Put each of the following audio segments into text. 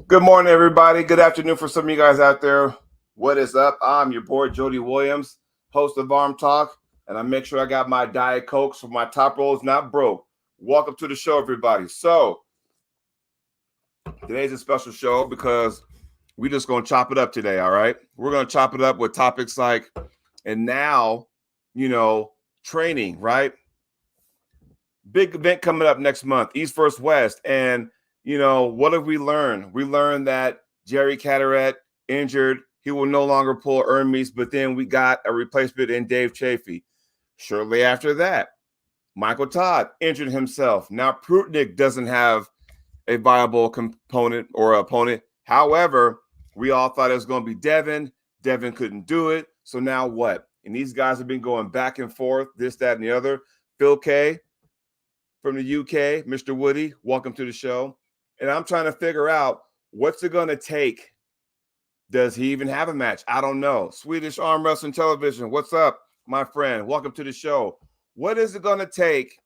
Good morning, everybody. Good afternoon for some of you guys out there. What is up? I'm your boy, Jody Williams, host of ArmTalk, and I make sure I got my Diet Cokes for my top rolls not broke. Welcome to the show, everybody. So, today's a special show because we're just going to chop it up today, all right? We're going to chop it up with topics like, and now, training, right? Big event coming up next month, East versus West. And, what have we learned? We learned that Jerry Caderet injured. He will no longer pull Hermes, but then we got a replacement in Dave Chafee. Shortly after that, Michael Todd injured himself. Now Prutnik doesn't have a viable component or opponent. However, we all thought it was going to be Devin. Devin couldn't do it. So now what? And these guys have been going back and forth, this, that, and the other. Phil K from the UK, Mr. Woody, welcome to the show. And I'm trying to figure out what's it going to take. Does he even have a match? I don't know. Swedish Arm Wrestling Television, what's up, my friend? Welcome to the show. What is it going to take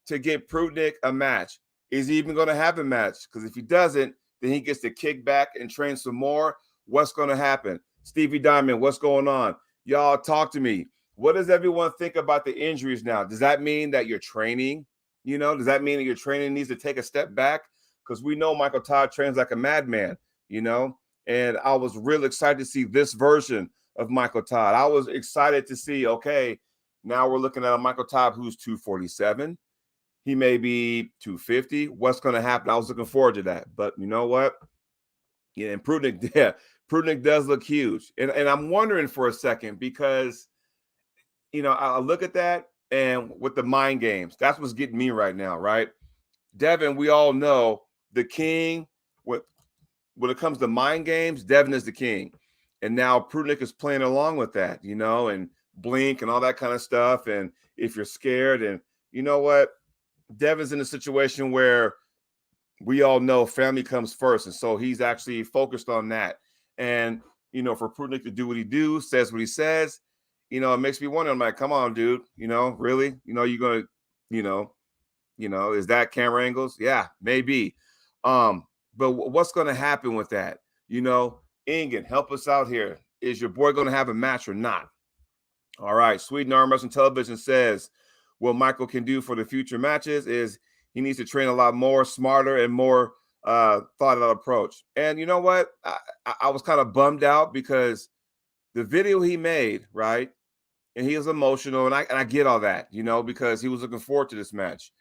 to get Prutnik a match? Is he even going to have a match? Because if he doesn't, then he gets to kick back and train some more. What's going to happen? Stevie Diamond, what's going on? Y'all talk to me. What does everyone think about the injuries now? Does that mean that you're training? Does that mean that your training needs to take a step back? Because we know Michael Todd trains like a madman, and I was real excited to see this version of Michael Todd. I was excited to see, okay, now we're looking at a Michael Todd who's 247. He may be 250. What's going to happen? I was looking forward to that. But you know what? Yeah, and Prutnik does look huge. And I'm wondering for a second because, I look at that and with the mind games, that's what's getting me right now, right? Devin, we all know the king. When it comes to mind games, Devin is the king. And now Prutnik is playing along with that, and blink and all that kind of stuff. And if you're scared, and you know what? Devin's in a situation where we all know family comes first. And so he's actually focused on that. And, for Prutnik to do what he says what he says, it makes me wonder. I'm like, come on, dude, really? You're going to, is that camera angles? Yeah, maybe. But what's going to happen with that? Ingen, help us out here. Is your boy going to have a match or not? All right. Sweden Arm Wrestling Television says what Michael can do for the future matches is he needs to train a lot more, smarter, and more thought out approach. And you know what? I was kind of bummed out because the video he made, right? And he was emotional, and I get all that, because he was looking forward to this match.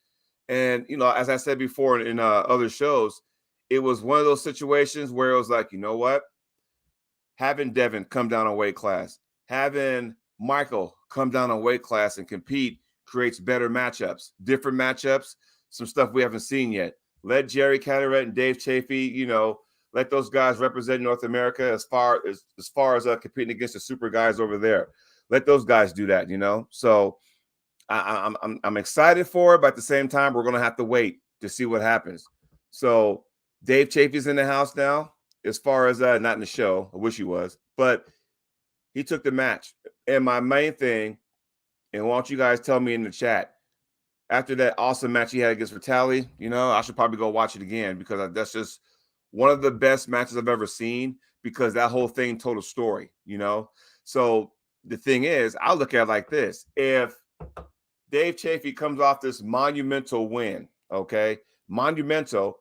And, as I said before in other shows, it was one of those situations where it was like, you know what? Having Devin come down a weight class, having Michael come down a weight class and compete creates better matchups, different matchups, some stuff we haven't seen yet. Let Jerry Caderet and Dave Chafee, let those guys represent North America as far as competing against the super guys over there. Let those guys do that, So I'm excited for it, but at the same time, we're gonna have to wait to see what happens. So Dave Chafee's in the house now. As far as not in the show, I wish he was, but he took the match. And my main thing, and why don't you guys tell me in the chat after that awesome match he had against Vitali? I should probably go watch it again because that's just one of the best matches I've ever seen because that whole thing told a story. So the thing is, I look at it like this: if Dave Chafee comes off this monumental win, okay, monumental.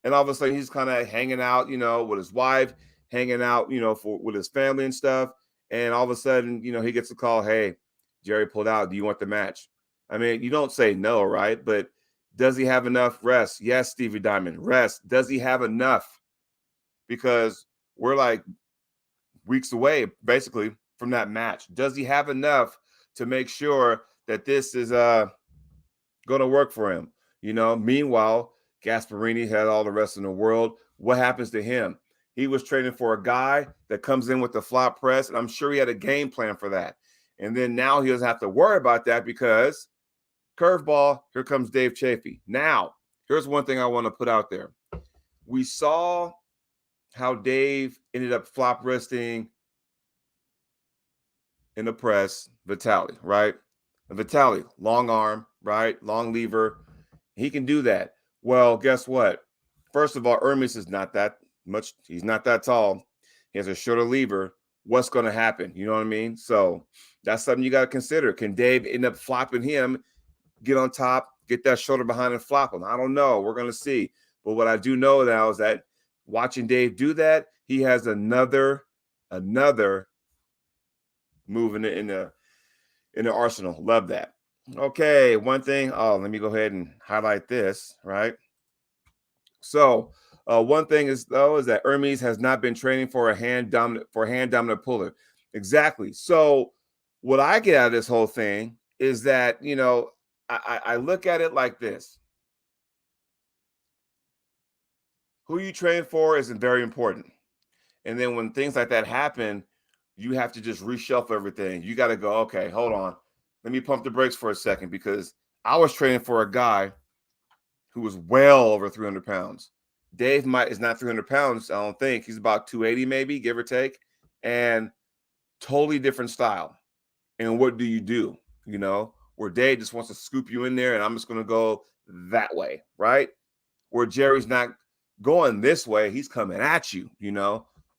And all of a sudden he's kind of hanging out, with his wife, hanging out, with his family and stuff. And all of a sudden, he gets a call, hey, Jerry pulled out. Do you want the match? I mean, you don't say no, right? But does he have enough rest? Yes, Stevie Diamond, rest. Does he have enough? Because we're like weeks away, basically, from that match. Does he have enough to make sure that this is going to work for him? Meanwhile, Gasparini had all the rest in the world. What happens to him? He was training for a guy that comes in with the flop press, and I'm sure he had a game plan for that. And then now he doesn't have to worry about that because curveball, here comes Dave Chafee. Now, here's one thing I want to put out there. We saw how Dave ended up flop wristing in the press, Vitali, right? And Vitali, long arm, right? Long lever. He can do that. Well, guess what? First of all, Hermes is not that He's not that tall. He has a shorter lever. What's going to happen? You know what I mean? So that's something you got to consider. Can Dave end up flopping him, get on top, get that shoulder behind and flop him? I don't know. We're going to see. But what I do know now is that watching Dave do that, he has another move in the arsenal. Love that. Okay, one thing. Oh, let me go ahead and highlight this, right? So one thing is that Hermes has not been training for a hand dominant puller. Exactly. So what I get out of this whole thing is that I look at it like this: who you train for is very important. And then when things like that happen, you have to just reshuffle everything. You got to go, okay, hold on, let me pump the brakes for a second, because I was training for a guy who was well over 300 pounds. Dave is not 300 pounds, I don't think. He's about 280 maybe, give or take, and totally different style. And what do? Where Dave just wants to scoop you in there and I'm just going to go that way, right? Where Jerry's not going this way, he's coming at you,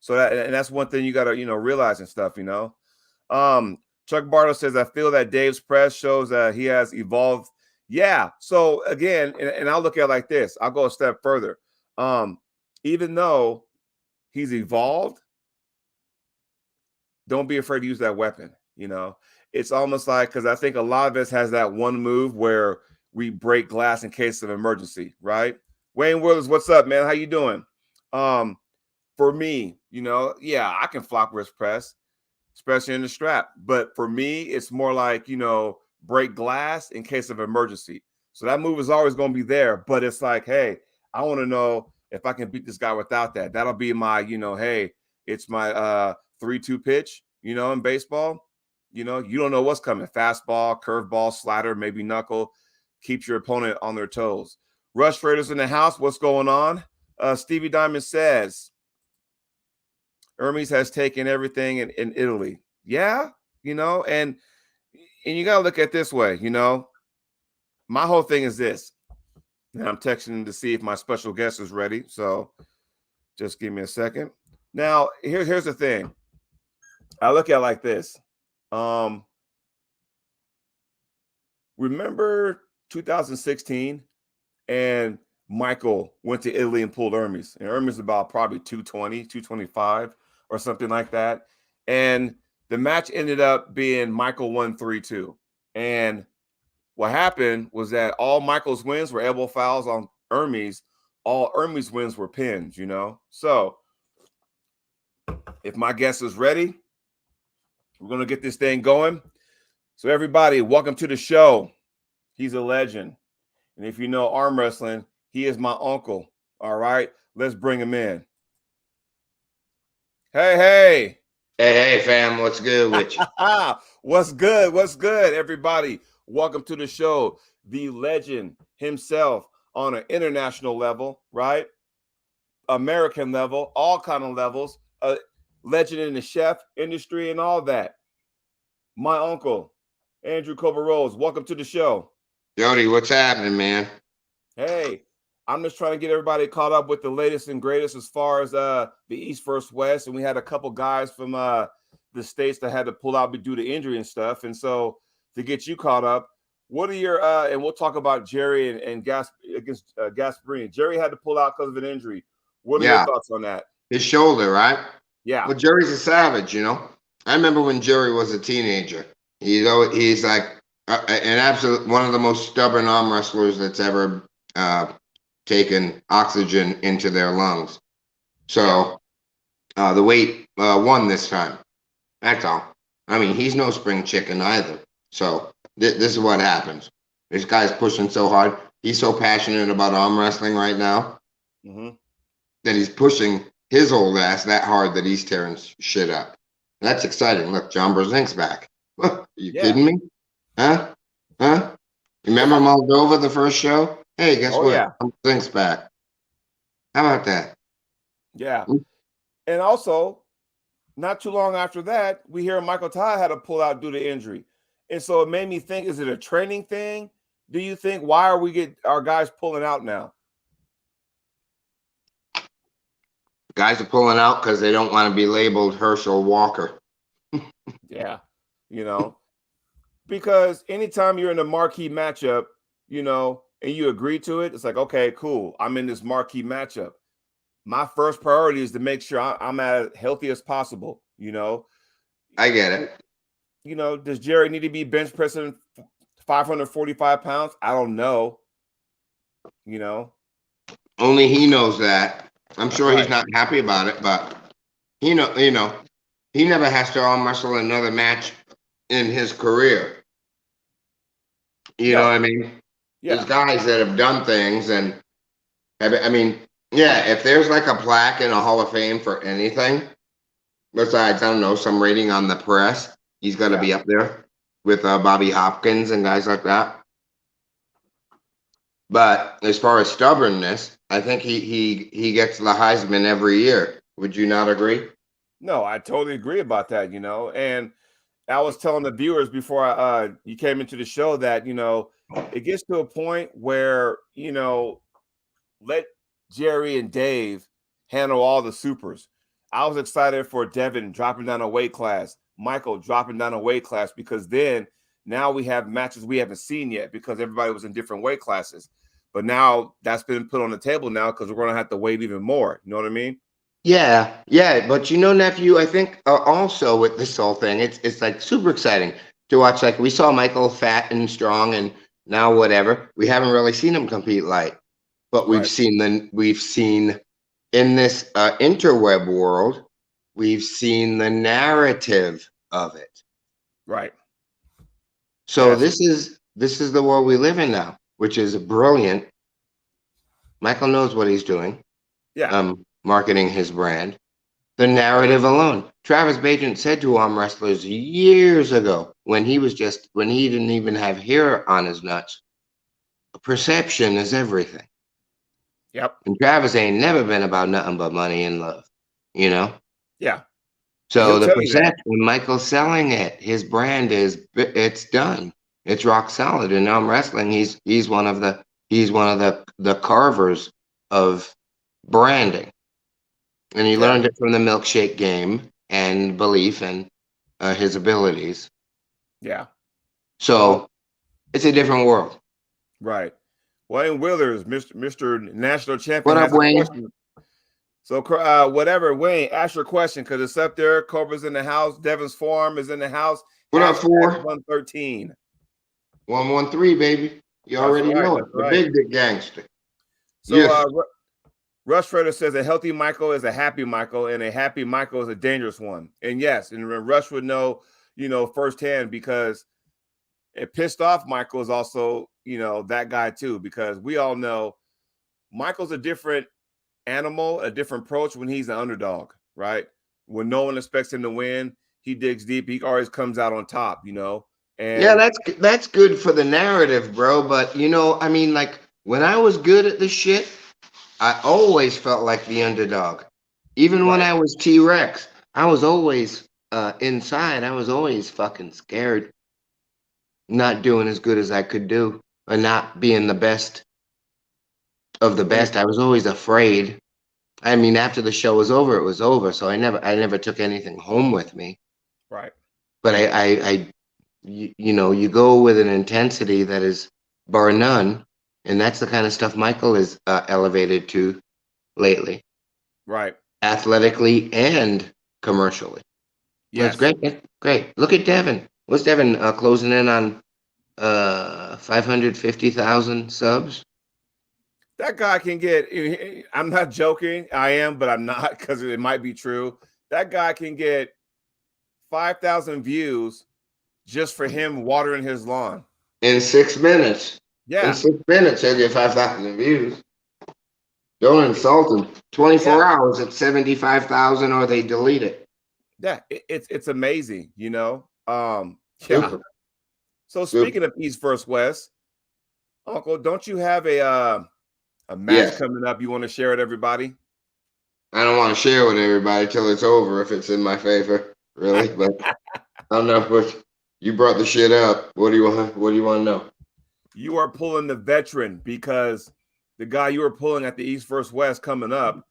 So that's one thing you got to, realize and stuff, Chuck Bartle says, I feel that Dave's press shows that he has evolved. Yeah. So again, and I'll look at it like this. I'll go a step further. Even though he's evolved, don't be afraid to use that weapon. It's almost like, because I think a lot of us has that one move where we break glass in case of emergency, right? Wayne Willis, what's up, man? How you doing? For me, yeah, I can flop wrist press, especially in the strap. But for me, it's more like, break glass in case of emergency. So that move is always going to be there. But it's like, hey, I want to know if I can beat this guy without that. That'll be my, hey, it's my 3-2 pitch, in baseball. You don't know what's coming. Fastball, curveball, slider, maybe knuckle. Keeps your opponent on their toes. Rush Raiders in the house. What's going on? Stevie Diamond says, Hermes has taken everything in Italy. Yeah, and you got to look at it this way, my whole thing is this, and I'm texting to see if my special guest is ready. So just give me a second. Now, here's the thing. I look at it like this. Remember 2016, and Michael went to Italy and pulled Hermes. And Hermes about probably 220, 225 or something like that. And the match ended up being Michael won 3-2. And what happened was that all Michael's wins were elbow fouls on Hermes. All Hermes wins were pins, So if my guest is ready, we're going to get this thing going. So everybody, welcome to the show. He's a legend. And if you know arm wrestling, he is my uncle. All right, let's bring him in. Hey, fam, what's good with you? What's good, everybody? Welcome to the show. The legend himself on an international level, right? American level, all kind of levels. A legend in the chef industry and all that. My uncle, Andrew Cobarose. Welcome to the show. Jody, what's happening, man? Hey, I'm just trying to get everybody caught up with the latest and greatest as far as the East versus West. And we had a couple guys from the States that had to pull out due to injury and stuff. And so to get you caught up, what are your and we'll talk about Jerry and Gasparini. Jerry had to pull out because of an injury. What are your thoughts on that? His shoulder, right? Yeah. Well, Jerry's a savage, I remember when Jerry was a teenager. He's like an absolute one of the most stubborn arm wrestlers that's ever taken oxygen into their lungs. So the weight won this time. That's all. I mean, he's no spring chicken either. So this is what happens. This guy's pushing so hard. He's so passionate about arm wrestling right now that he's pushing his old ass that hard that he's tearing shit up. That's exciting. Look, John Brzezink's back. You kidding me? Huh? Remember Moldova, the first show? Hey, guess what? Yeah. Brzezink's back. How about that? Yeah. And also, not too long after that, we hear Michael Ty had to pull out due to injury. And so it made me think, is it a training thing? Do you think, why are we our guys pulling out now? Guys are pulling out because they don't want to be labeled Herschel Walker. Yeah, because anytime you're in a marquee matchup, and you agree to it, it's like, okay, cool. I'm in this marquee matchup. My first priority is to make sure I'm as healthy as possible. I get it. Does Jerry need to be bench pressing 545 pounds? I don't know. Only he knows that. I'm sure he's Right. not happy about it, but he never has to arm wrestle another match in his career. You know what No. I mean? There's Yeah. guys that have done things, and I mean, yeah, if there's like a plaque in a Hall of Fame for anything, besides, I don't know, some rating on the press, he's got to Yeah. be up there with Bobby Hopkins and guys like that. But as far as stubbornness, I think he gets the Heisman every year. Would you not agree? No, I totally agree about that, and I was telling the viewers before you came into the show that, it gets to a point where, let Jerry and Dave handle all the supers. I was excited for Devin dropping down a weight class, Michael dropping down a weight class, because then now we have matches we haven't seen yet because everybody was in different weight classes. But now that's been put on the table now because we're going to have to wait even more. You know what I mean? Yeah, yeah, but nephew, I think also with this whole thing, it's like super exciting to watch. Like we saw Michael fat and strong, and now whatever. We haven't really seen him compete light, but Right. we've seen in this interweb world, we've seen the narrative of it. Right. So Yes. this is the world we live in now, which is brilliant. Michael knows what he's doing. Yeah. Marketing his brand. The narrative alone. Travis Bagent said to arm wrestlers years ago when he didn't even have hair on his nuts, perception is everything. Yep. And Travis ain't never been about nothing but money and love, you know? Yeah. So He'll the tell you that. perception, Michael's selling it. His brand it's done. It's rock solid. And arm wrestling, he's one of the carvers of branding. And he Yeah. learned it from the milkshake game and belief in his abilities. Yeah. Well, So it's a different world. right. Wayne Withers, Mr. National What Champion, up, has a Wayne? question. So, whatever, Wayne, ask your question because it's up there. Cobra's in the house. Devin's Farm is in the house. What up, Hashtag 4? 113. 113, baby. You That's already right. know it. That's The right. big gangster. So, Yes. Rush Trader says a healthy Michael is a happy Michael, and a happy Michael is a dangerous one. And yes, and Rush would know, firsthand because a pissed off Michael is also, that guy too, because we all know Michael's a different animal, a different approach when he's an underdog, right? When no one expects him to win, he digs deep. He always comes out on top, Yeah, And that's good for the narrative, bro. But I mean, like when I was good at the shit, I always felt like the underdog. Even when right, I was T-Rex, I was always inside. I was always fucking scared, not doing as good as I could do, or not being the best of the when it, best. I was always afraid. I mean, after the show was over, it was over. So I never took anything home with me. right, But you go with an intensity that is bar none, and that's the kind of stuff Michael is elevated to lately, right, athletically and commercially. That's yes, great. That's great. Look at Devin. What's Devin closing in on 550,000 subs? that guy can get. I'm not joking. I am, but I'm not because it might be true. That guy can get 5,000 views just for him watering his lawn. In 6 minutes. In Yeah, 6 minutes, he'll get 5,000 views. Don't insult him. yeah, 24 hours at 75,000, or they delete it. yeah. It's amazing, Yeah. Super. So Super. speaking of East versus West, Uncle, don't you have a match Yes. coming up you want to share with everybody? I don't want to share with everybody till it's over if it's in my favor, really. But I don't know. But you brought the shit up. What do you want? What do you want to know? You are pulling the veteran because the guy you were pulling at the East versus West coming up,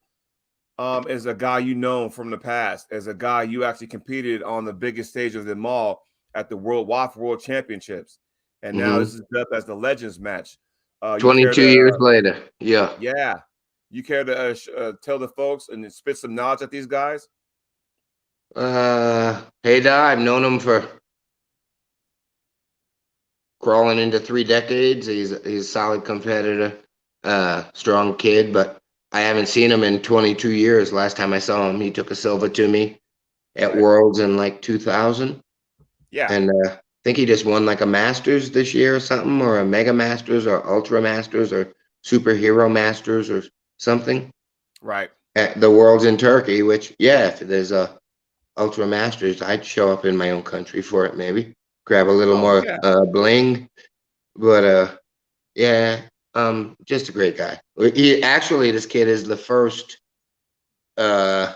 as a guy you know from the past, as a guy you actually competed on the biggest stage of them all at the World Championships, and now Hmm. this is up as the Legends match. You care 22 to, years later. Yeah. yeah, you care to tell the folks and spit some knowledge at these guys? Hey, Da, I've known him for crawling into 3 decades. He's a solid competitor, strong kid, but I haven't seen him in 22 years. Last time I saw him, he took a silver to me at Right. Worlds in like 2000, Yeah. and I think he just won like a Masters this year or something, or a Mega Masters, or Ultra Masters, or Superhero Masters, or something Right. at the Worlds in Turkey. Which, yeah, if there's a Ultra Masters, I'd show up in my own country for it, maybe grab a little Oh more yeah. bling, but yeah, just a great guy. He actually, this kid is the first uh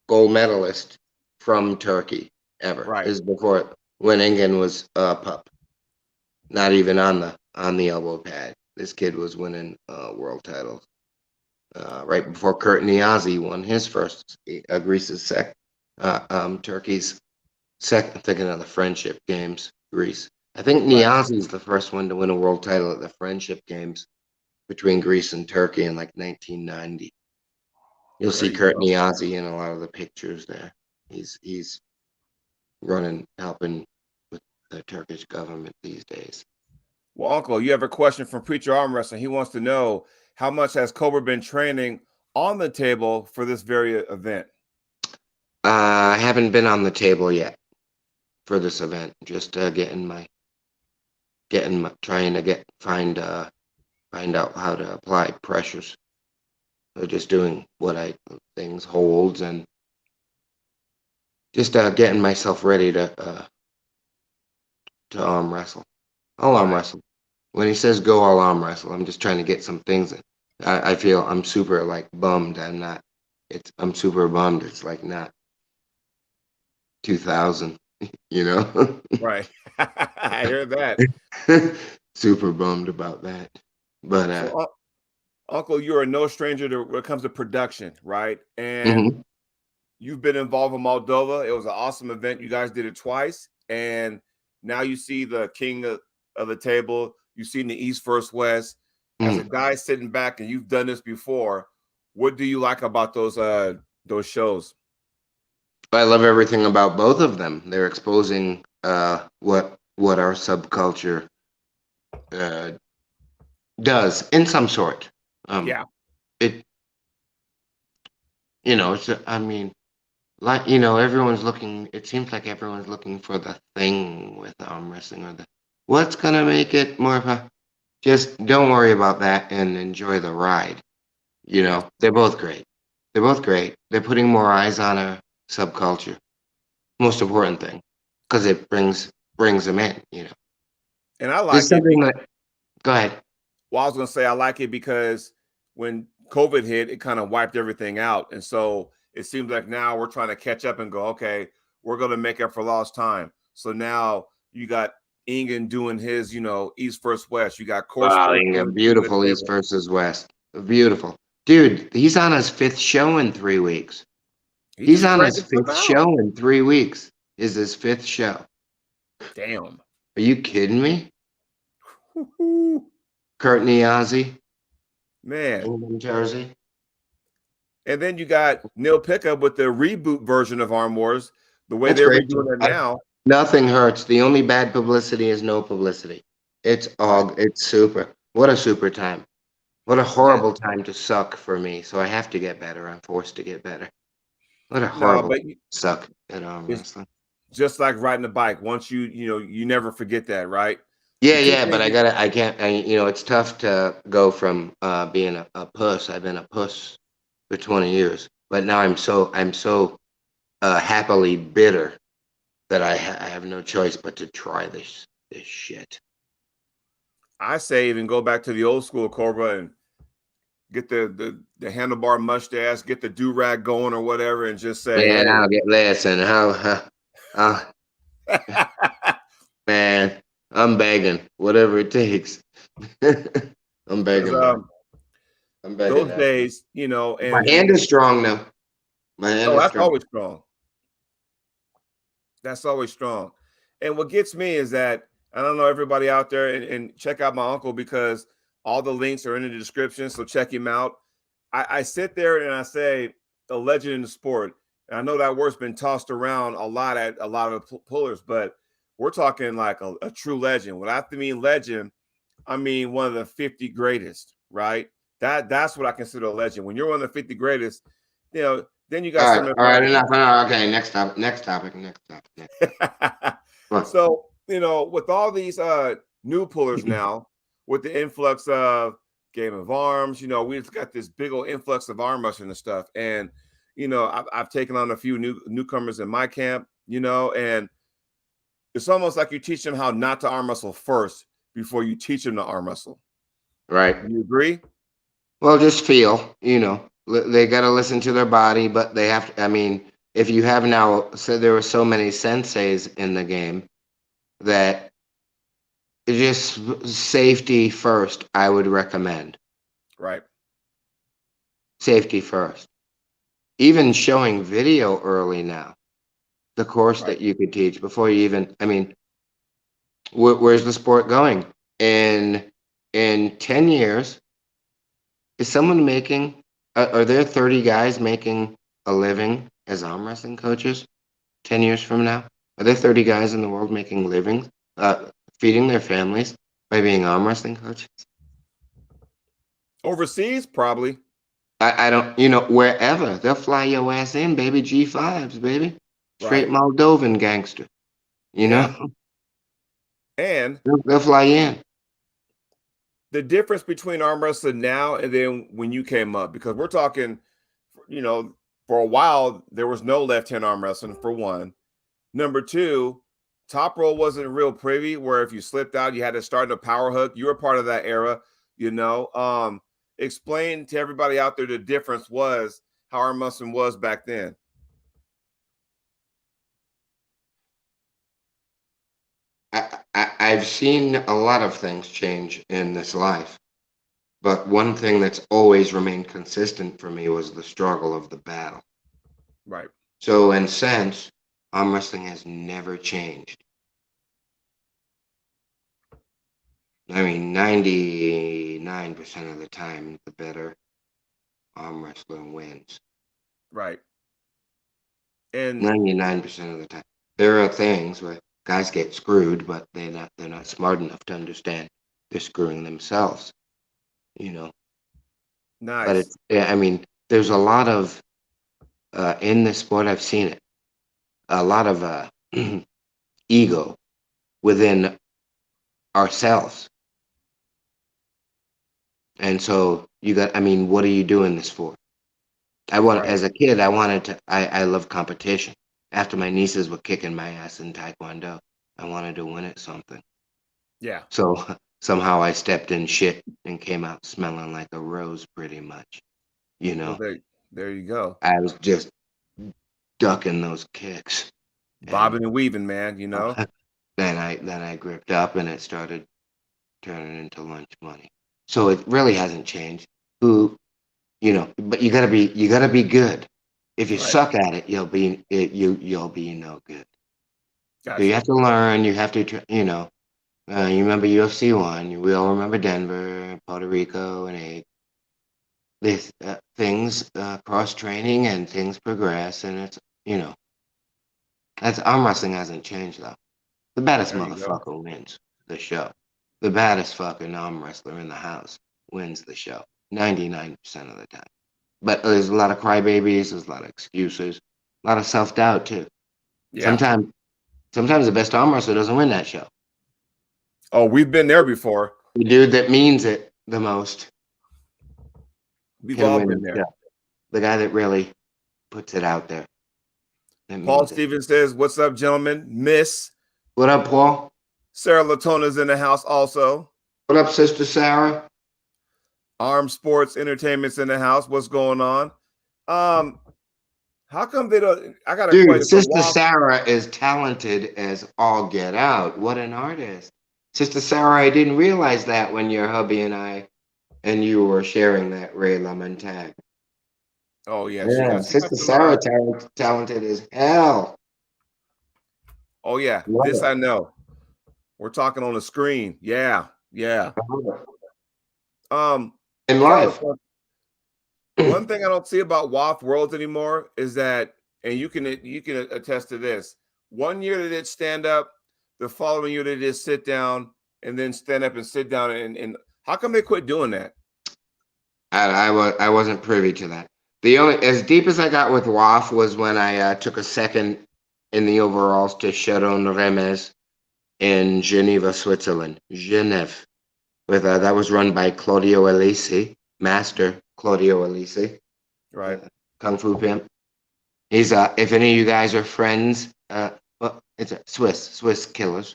gold medalist from Turkey ever. Right. Is before when England was a pup, not even on the elbow pad. This kid was winning world titles right before Kurt Niazi won his first. Greece's Turkey's second. I'm thinking of the Friendship Games, Greece. I think Right. Niazi's the first one to win a world title at the Friendship Games between Greece and Turkey in like 1990. You'll There see you Kurt go. Niazi in a lot of the pictures there. He's running, helping with the Turkish government these days. Well, Uncle, you have a question from Preacher Arm Wrestling. He wants to know how much has Cobra been training on the table for this very event? I haven't been on the table yet for this event. Just trying to find out how to apply pressures. So just doing things holds and just getting myself ready to arm wrestle. I'll arm Right. wrestle. When he says go, I'll arm wrestle. I'm just trying to get some things. I feel I'm super like bummed. I'm not. I'm super bummed. It's like not 2000. You know. Right. I hear that. Super bummed about that. But So, Uncle, you are no stranger to when it comes to production, right? And mhm. you've been involved in Moldova. It was an awesome event. You guys did it twice. And now you see the king of the table. You've seen the East versus West. As a Mhm. guy sitting back and you've done this before, what do you like about those shows? I love everything about both of them. They're exposing what our subculture uh, does in some sort. Yeah. It I mean, like everyone's looking. It seems like everyone's looking for the thing with arm wrestling, or the what's gonna make it more of a. Just don't worry about that and enjoy the ride. Yes. They're both great. They're both great. They're putting more eyes on our subculture. Most important thing, because it brings them in. And I There's like it. something that. Go ahead. Well, I was going to say I like it because when COVID hit, it kind of wiped everything out. And so it seems like now we're trying to catch up and go, okay, we're going to make up for lost time. So now you got Ingen doing his, East versus West. You got Core Wow, Sports Inga, doing the King of beautiful the East Table. versus West. Beautiful. Dude, he's on his fifth show in 3 weeks. He He's just on his cranking stuff fifth out. show in 3 weeks. Is his fifth show. Damn. Are you kidding me? Woo-hoo. Kurt Niazi, Man. England Jersey. And then you got Neil Pickup with the reboot version of Arm Wars, the way That's they're great. redoing it now. Nothing hurts. The only bad publicity is no publicity. Right. It's super. What a super time. What a Yeah. horrible time to suck for me. So I have to get better. I'm forced to get better. What a No, horrible but suck at arm it's wrestling. just like riding a bike. Once you never forget that, right? Yeah, The two yeah, but things I can't, it's tough to go from being a puss. I've been a puss for 20 years, but now I'm so happily bitter that I have no choice but to try this shit. I say even go back to the old school Cobra and get the handlebar mustache, get the do rag going or whatever, and just say, Man, hey. I'll get less and uh, man, I'm begging, whatever it takes. I'm Because begging, man. I'm begging those that. days, My and hand is strong now. My hand Oh, is that's strong. always strong. That's always strong. And what gets me is that I don't know everybody out there and check out my uncle because all the links are in the description. So check him out. I sit there and I say a legend in the sport. And I know that word's been tossed around a lot at a lot of pullers, but we're talking like a true legend. When I mean legend, I mean one of the 50 greatest, right? That's what I consider a legend. When you're one of the 50 greatest, then you got something to All talk right, about. enough. Okay, next topic. Next topic. Next topic. Next. Come So, with all these new pullers now, with the influx of Game of Arms, we've got this big old influx of arm wrestling and stuff. And, I've taken on a few newcomers in my camp, and it's almost like you teach them how not to arm wrestle first before you teach them to arm wrestle. Right. Do you agree? Well, just feel. They got to listen to their body, but they have to. I mean, if you have now said there were so many senseis in the game that just safety first, I would recommend. Right. Safety first. Even showing video early now, the course Right. that you could teach before you even, I mean, where's the sport going? In 10 years, is someone making, are there 30 guys making a living as arm wrestling coaches 10 years from now? Are there 30 guys in the world making livings, feeding their families by being arm wrestling coaches? Overseas, probably. I don't, wherever. They'll fly your ass in, baby. G5s, baby. Straight Right. Moldovan gangster. You Yeah. know, And they'll fly in. the difference between arm wrestling now and then when you came up, because we're talking, you know, for a while there was no left hand arm wrestling for one. Number two, top roll wasn't real privy, where if you slipped out, you had to start in a power hook. You were part of that era, you know. Explain to everybody out there the difference was how arm wrestling was back then. I've seen a lot of things change in this life, but one thing that's always remained consistent for me was the struggle of the battle. Right. So, in sense, arm wrestling has never changed. I mean, 99% of the time, the better arm wrestler wins. Right. And 99% of the time. There are things where guys get screwed, but they're not smart enough to understand they're screwing themselves, you know. But nice. it's, yeah, I mean, there's a lot of in this sport, I've seen it, a lot of ego within ourselves. And so I mean, what are you doing this for? Right. As a kid, I love competition. After my nieces were kicking my ass in Taekwondo, I wanted to win at something. Yeah. So somehow I stepped in shit and came out smelling like a rose pretty much. You Well, know, there you go. I was just ducking those kicks. And Bobbing and weaving, man, you know? then I gripped up and it started turning into lunch money. So it really hasn't changed. But you gotta be good. If you Right. suck at it, you'll be no good. So you Gotcha. have to learn. You have to, you remember UFC one. We all remember Denver, Puerto Rico, and these things cross training and things progress, and it's that's arm wrestling hasn't changed though. The baddest There you go. motherfucker wins the show. The baddest fucking arm wrestler in the house wins the show 99% of the time. But there's a lot of crybabies, there's a lot of excuses, a lot of self doubt too. Yeah. Sometimes, sometimes the best arm wrestler doesn't win that show. Oh, we've been there before. The dude that means it the most We've can all win been the there. show. The guy that really puts it out there, that Paul means it. Stevens says, "What's up, gentlemen?" Miss What up, Paul? Sarah Latona's in the house also. What up, Sister Sarah? Arm Sports Entertainment's in the house. What's going on? Um, how come they don't? I got a Dude, question for Sister Walt. Sarah is talented as all get out. What an artist. Sister Sarah, I didn't realize that when your hubby and you were sharing that Ray Lemon tag. Oh yeah, Yeah, she got Sister some. Sarah talented as hell. Oh yeah, Love this it. I know. We're talking on the screen. Yeah, yeah. I love it. Um, In Carlos, life. one thing I don't see about WAF Worlds anymore is that, and you can attest to this. One year they did stand up, the following year they did sit down, and then stand up and sit down. And how come they quit doing that? I wasn't privy to that. The only as deep as I got with WAF was when I took a second in the overalls to Sharon Remes in Geneva, Switzerland. Genève. With that was run by Claudio Elisi, Master Claudio Elisi, Right. uh, Kung Fu Pimp. He's if any of you guys are friends, well, it's a Swiss killers.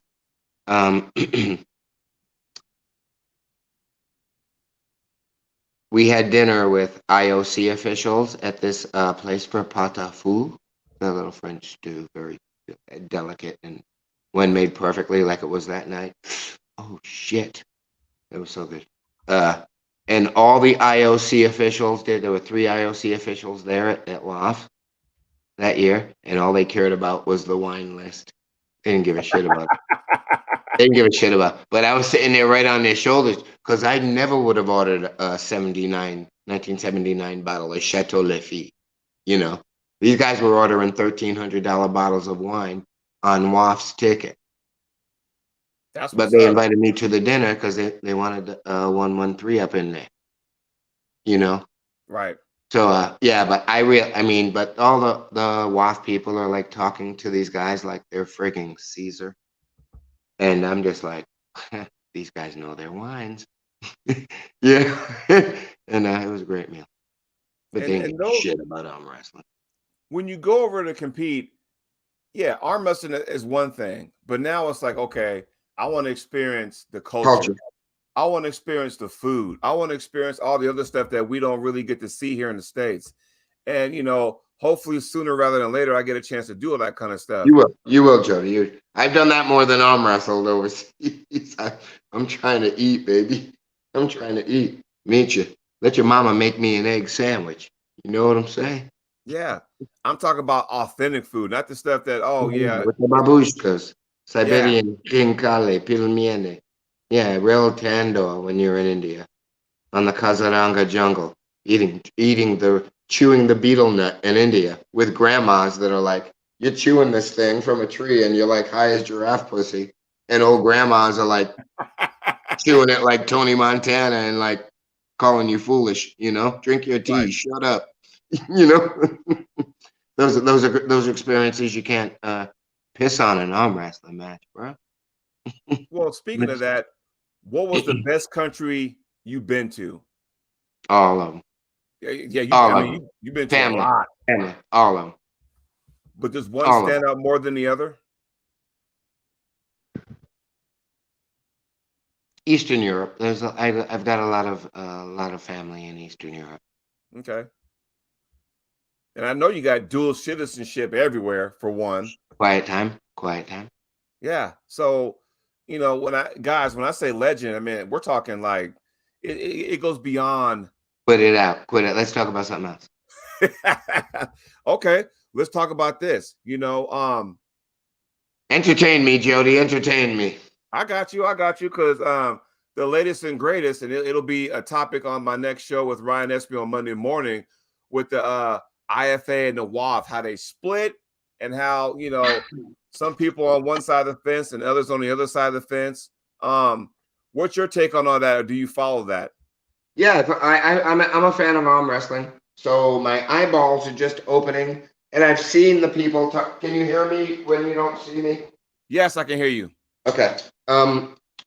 We had dinner with IOC officials at this place for pata-fou, the little French stew, very delicate and when made perfectly like it was that night. Oh shit, it was so good. And all the IOC officials did. There were 3 IOC officials there at WAF that year, and all they cared about was the wine list. They didn't give a shit about it. They didn't give a shit about it. But I was sitting there right on their shoulders because I never would have ordered a 1979 bottle of Chateau Lafite. You know, these guys were ordering $1,300 bottles of wine on WAF's ticket. That's But what's they up. invited me to the dinner because they wanted 113 up in there. You know, Right. so yeah, but I mean, but all the WAF people are like talking to these guys like they're frigging Caesar, and I'm just like, these guys know their wines. Yeah, and it was a great meal, but they And didn't give and a those shit about arm wrestling when you go over to compete, yeah, arm wrestling is one thing, but now it's like, okay, I want to experience the culture. culture. I want to experience the food. I want to experience all the other stuff that we don't really get to see here in the States. And hopefully sooner rather than later, I get a chance to do all that kind of stuff. You will, Jody. I've done that more than arm wrestled overseas. I'm trying to eat, baby. I'm trying to eat. Meet you. Let your mama make me an egg sandwich. You know what I'm saying? Yeah. I'm talking about authentic food, not the stuff that, oh yeah, With the it, babushkas, yeah, Siberian khinkali, pilmiene. Yeah, real tandoor when you're in India on the Kazaranga jungle, chewing the betel nut in India with grandmas that are like, you're chewing this thing from a tree and you're like high as giraffe pussy, and old grandmas are like chewing it like Tony Montana and like calling you foolish. Drink your tea, right. shut up. you know. Those are experiences you can't piss on an arm wrestling match, bro. Well, speaking of that, what was the best country you've been to? All of them. Yeah, I All of mean, them. you've been to a Family. lot, Family. All of them. but does one All of them. stand out more than the other? Eastern Europe. I've got a lot of family in Eastern Europe. Okay. And I know you got dual citizenship everywhere for one. Quiet time. Quiet time. Yeah. So, when I say legend, I mean we're talking like it goes beyond. Quit it out. Quit it. Let's talk about something else. Okay, let's talk about this. Entertain me, Jody. Entertain me. I got you, because the latest and greatest, and it'll be a topic on my next show with Ryan Espy on Monday morning with the IFA and the WAF, how they split, and how some people on one side of the fence and others on the other side of the fence. What's your take on all that, or do you follow that? Yeah, I'm a fan of arm wrestling. So my eyeballs are just opening, and I've seen the people talk. Can you hear me when you don't see me? Yes, I can hear you. Okay.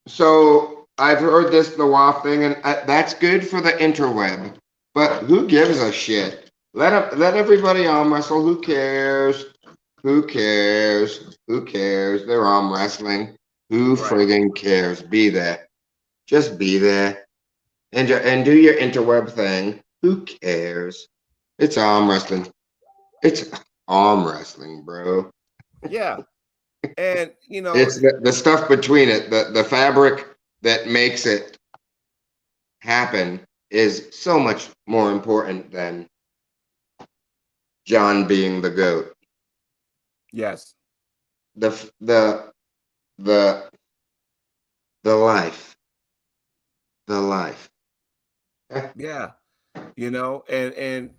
So I've heard the WAF thing, and that's good for the interweb. But who gives a shit? Let everybody arm wrestle. Who cares? Who cares? Who cares? They're arm wrestling. Who Right. friggin' cares? Be there. Just be there. And do your interweb thing. Who cares? It's arm wrestling. It's arm wrestling, bro. Yeah. And It's the stuff between it, the fabric that makes it happen is so much more important than John being the GOAT. Yes. The the life. The life. Yeah. And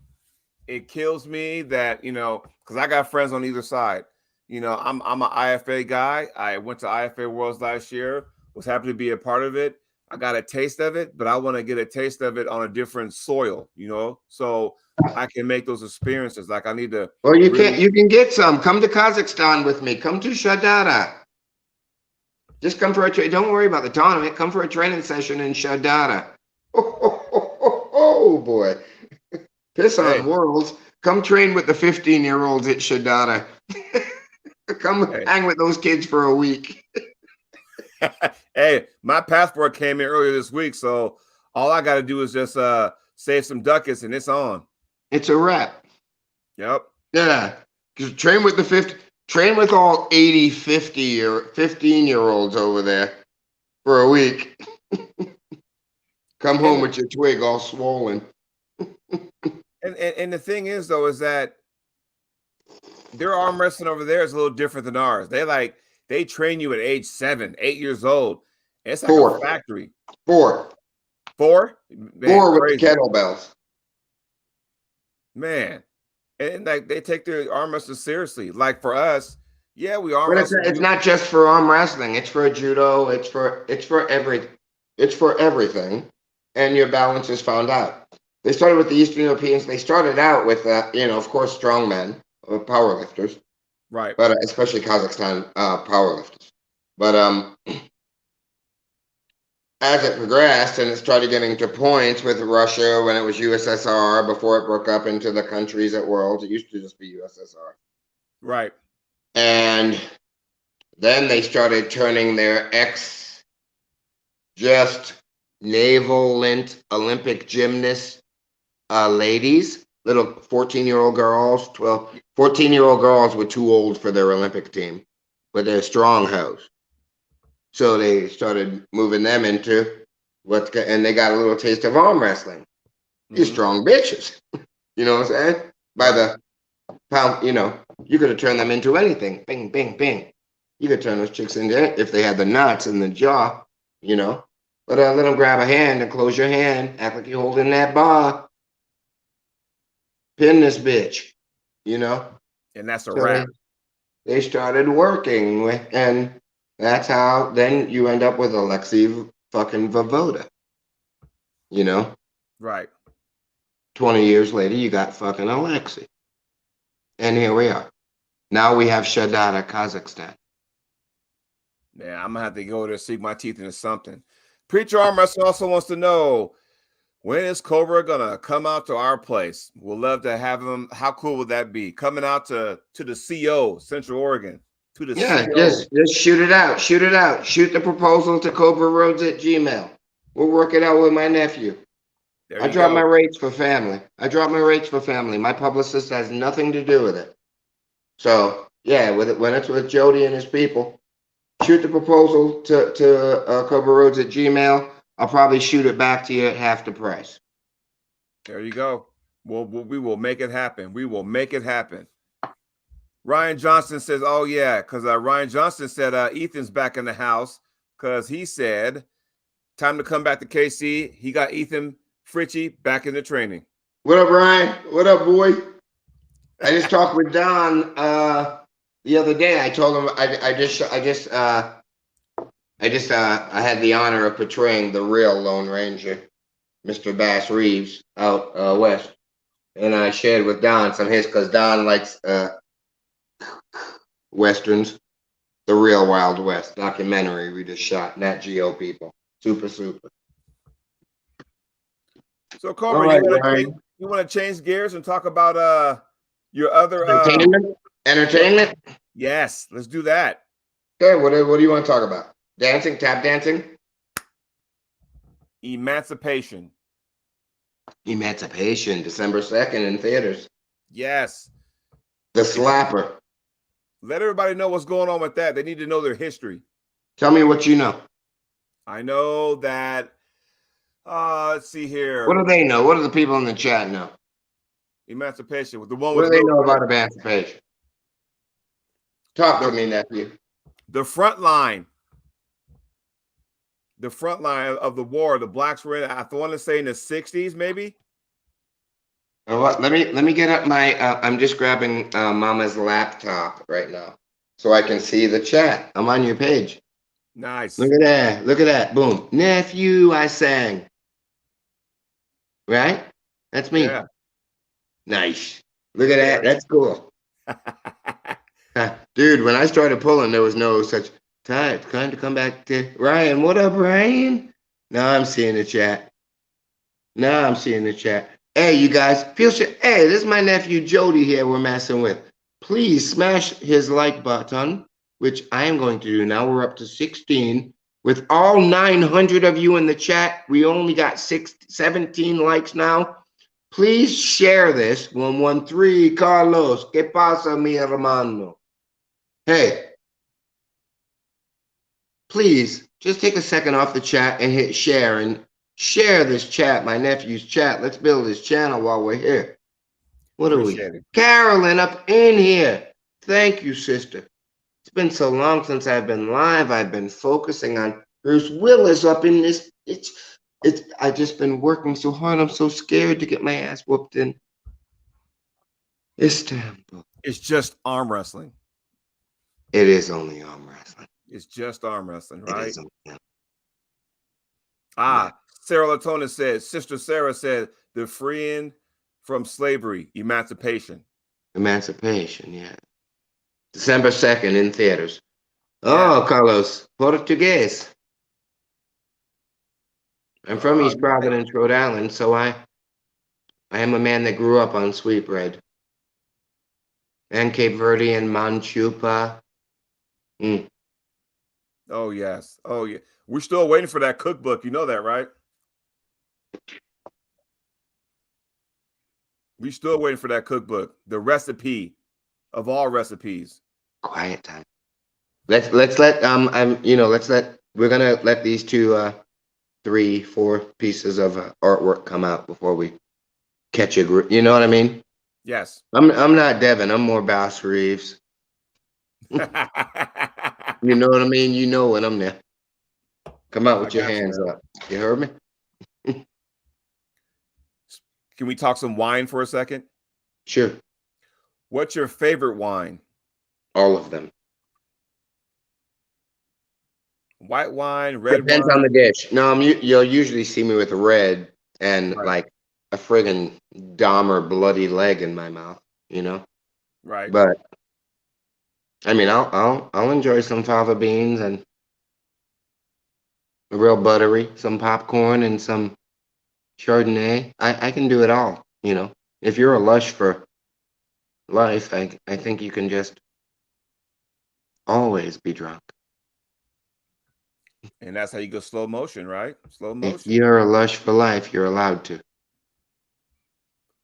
it kills me that, because I got friends on either side. I'm an IFA guy. I went to IFA Worlds last year, was happy to be a part of it. I got a taste of it, but I want to get a taste of it on a different soil, so I can make those experiences. Like I need to Well, really. you can get some. Come to Kazakhstan with me. Come to Shadara. Just come for a training. Don't worry about the tournament. Come for a training session in Shadara. Oh boy. Piss on Hey, worlds. Come train with the 15-year-olds at Shadara. Come hey, hang with those kids for a week. hey, my passport came in earlier this week, so all I got to do is just save some ducats and it's on. It's a wrap. Yep. Yeah. Train with all 80, 50 or 15-year-olds over there for a week. Come home And with your twig all swollen. and the thing is though, is that their arm wrestling over there is a little different than ours. They train you at age 7, 8 years old. It's like a Four. factory. Four. 4? Man, Four with the crazy. kettlebells. Man. And like they take their arm wrestling seriously. Like for us, yeah, we arm But wrestle. it's not just for arm wrestling. It's for judo. It's for everything. And your balance is found out. They started with the Eastern Europeans. They started out with of course, strongmen, powerlifters, Right. but especially Kazakhstan powerlifters. But as it progressed and it started getting to points with Russia when it was USSR before it broke up into the countries at worlds, it used to just be USSR. Right. And then they started turning their just naval lint Olympic gymnast ladies, little 14-year-old girls, 14-year-old girls were too old for their Olympic team, but they're strong hoes. So they started moving them into and they got a little taste of arm wrestling. You strong bitches. You know what I'm saying? By the pound, you could have turned them into anything. Bing, bing, bing. You could turn those chicks into it if they had the nuts in the jaw, But let them grab a hand and close your hand. Act like you're holding that bar. Pin this bitch, And that's a So wrap. they started working with, and that's how then you end up with Alexei fucking Vovoda. Right. 20 years later, you got fucking Alexei. And here we are. Now we have Shadara, Kazakhstan. Yeah, I'm gonna have to go there sink my teeth into something. Preacher Arm Wrestling also wants to know, when is Cobra gonna come out to our place? We'll love to have him. How cool would that be? Coming out to the CO, Central Oregon, to the CO. Just shoot it out. Shoot it out. Shoot the proposal to CobraRoads@gmail. We'll work it out with my nephew. I drop my rates for family. My publicist has nothing to do with it. So yeah, when it's with Jody and his people, shoot the proposal to CobraRoads@gmail. I'll probably shoot it back to you at half the price. There you go. We will make it happen. We will make it happen. Ryan Johnson says, "Oh yeah," because Ryan Johnson said Ethan's back in the house because he said time to come back to KC. He got Ethan Fritchie back in the training. What up, Ryan? What up, boy? I just talked with Don the other day. I told him I had the honor of portraying the real Lone Ranger, Mr. Bass Reeves, out west, and I shared with Don some of his because Don likes westerns, the real Wild West documentary we just shot. Nat Geo people, super. So Cobra, right, you want to change gears and talk about your other entertainment? Yes, let's do that. Okay, what do you want to talk about? Dancing, tap dancing? Emancipation, December 2nd in theaters. yes. The Slapper. Let everybody know what's going on with that. They need to know their history. Tell me what you know. I know that let's see here. What do they know? What do the people in the chat know? Emancipation with the one What with do they little know red. about emancipation? Talk to The me, nephew. the front line. The front line of the war. The blacks were in. I want to say in the 60s, maybe. Let me get up my. I'm just grabbing Mama's laptop right now, so I can see the chat. I'm on your page. Look Nice. at that. Look at that. Boom. Nephew, I sang. Right? That's me. Yeah. Nice. Look at Yeah. that. That's cool. Dude, when I started pulling, there was no such time to come back to Ryan. What up, Ryan? Now I'm seeing the chat. Now I'm seeing the chat. Hey, you guys, hey, this is my nephew Jody here we're messing with. Please smash his like button, which I am going to do now. We're up to 16. With all 900 of you in the chat, we only got 17 likes now. Please share this. 113, Carlos. ¿Qué pasa, mi hermano? Hey, please just take a second off the chat and hit share and share this chat, my nephew's chat. Let's build his channel while we're here. What are we? Appreciate it. Carolyn up in here. Thank you, sister. It's been so long since I've been live. I've been focusing on Bruce Willis up in this. I've just been working so hard. I'm so scared to get my ass whooped in Istanbul. It's just arm wrestling. It is only arm wrestling. It's just arm wrestling, It right? is only. Ah, Sarah Latona said, Sister Sarah said, the freeing from slavery, emancipation. Emancipation, yeah. December 2nd in theaters. Yeah. Oh, Carlos, Portuguese. I'm from East Providence, Rhode Island, so I am a man that grew up on sweetbread. And Cape Verde and Manchupa. Oh, yes. Oh, yeah. We're still waiting for that cookbook. You know that, right? We're still waiting for that cookbook. The recipe of all recipes. Quiet time. Let's let we're gonna let these two 3-4 pieces of artwork come out before we catch a group. You know what I mean? Yes. I'm not Devin. I'm more Bass Reeves. You know what I mean? You know when I'm there. Come out with your hands up. You heard me? Can we talk some wine for a second? Sure. What's your favorite wine? All of them. White wine, red Depends wine? on the dish. No, you'll usually see me with a red and Right. like a friggin' Dahmer bloody leg in my mouth, you know? Right. But I mean, I'll enjoy some fava beans and a real buttery, some popcorn and some Chardonnay. I can do it all, you know. If you're a lush for life, I think you can just always be drunk. And that's how you go slow motion, right? Slow If motion. you're a lush for life, you're allowed to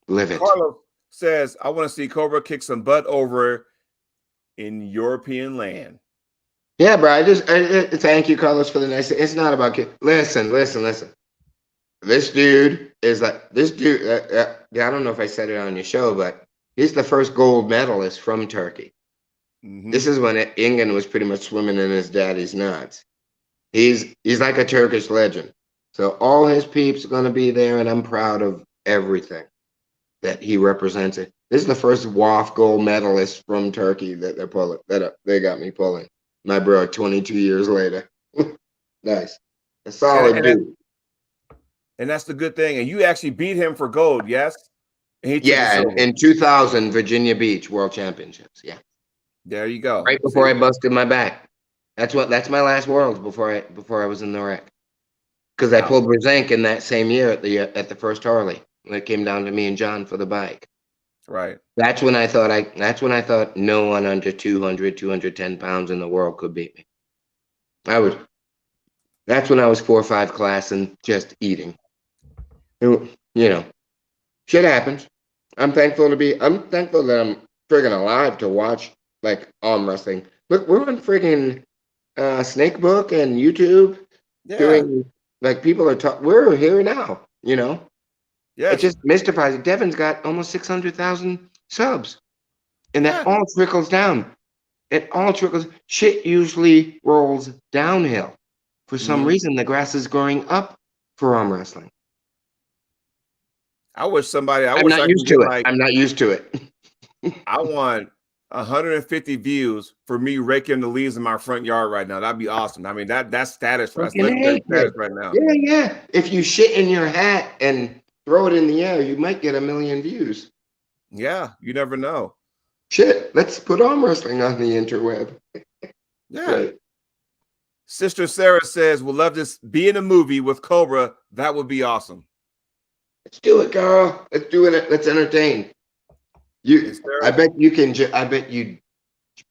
live it. Carlos says, I want to see Cobra kick some butt over in European land. Yeah, bro. Thank you, Carlos, for the nice. It's not about listen. This dude is like this dude. I don't know if I said it on your show, but he's the first gold medalist from Turkey. Mm-hmm. This is when England was pretty much swimming in his daddy's nuts. He's like a Turkish legend. So all his peeps are gonna be there, and I'm proud of everything that he represented. This is the first WAF gold medalist from Turkey that they're pulling. They got me pulling. My bro, 22 years later. Nice. A solid dude. And that's the good thing. And you actually beat him for gold, yes? And he took the silver. In 2000, Virginia Beach World Championships. Yeah. There you go. Right before I busted my back. That's my last Worlds before I was in the wreck. Because I pulled Brzezinski in that same year at the first Harley. When it came down to me and John for the bike. Right. That's when I thought no one under 200, 210 pounds in the world could beat me. That's when I was 4 or 5 class and just eating. You know, shit happens. I'm thankful that I'm friggin' alive to watch like arm wrestling. Look, we're on friggin' Snakebook and YouTube doing like people are talking. We're here now, you know. It Yes. just mystifies it. Devin's got almost 600,000 subs, and that Yeah. all trickles down. It all trickles. Shit usually rolls downhill. For some Hmm. reason, the grass is growing up for arm wrestling. I I'm wish not I can used get to it. like, I'm not used to it. I want 150 views for me raking the leaves in my front yard right now. That'd be awesome. I mean, that's status. That's Fucking legendary hate status it. right now. Yeah, yeah. If you shit in your hat and throw it in the air, you might get 1 million views. Yeah, you never know. Shit, let's put arm wrestling on the interweb. Yeah. Right. Sister Sarah says, "Would love to be in a movie with Cobra. That would be awesome." Let's do it, girl. Let's do it. Let's entertain. And I Sarah, bet you can. I bet you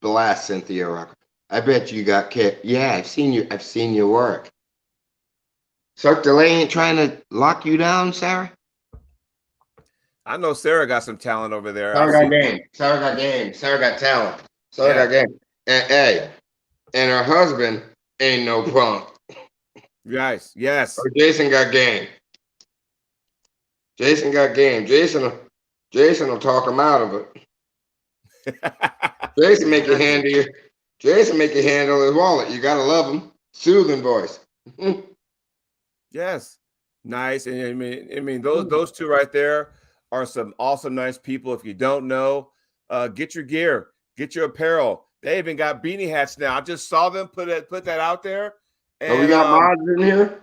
blast Cynthia Rock. I bet you got kicked. Yeah, I've seen you. I've seen your work. Cirque Delay ain't trying to lock you down, Sarah. I know Sarah got some talent over there. I Sarah see. got game. Sarah got game. Sarah got talent. Sarah Yeah. got game. And hey, and her husband ain't no punk. Yes. Yes. Or Jason got game. Jason got game. Jason will talk him out of it. Jason make you Exactly. handle your. Jason make you handle his wallet. You gotta love him. Soothing voice. Yes. Nice. And I mean, those two right there are some awesome, nice people. If you don't know, get your gear, get your apparel. They even got beanie hats now. I just saw them put that out there, So we and got mods in here. I need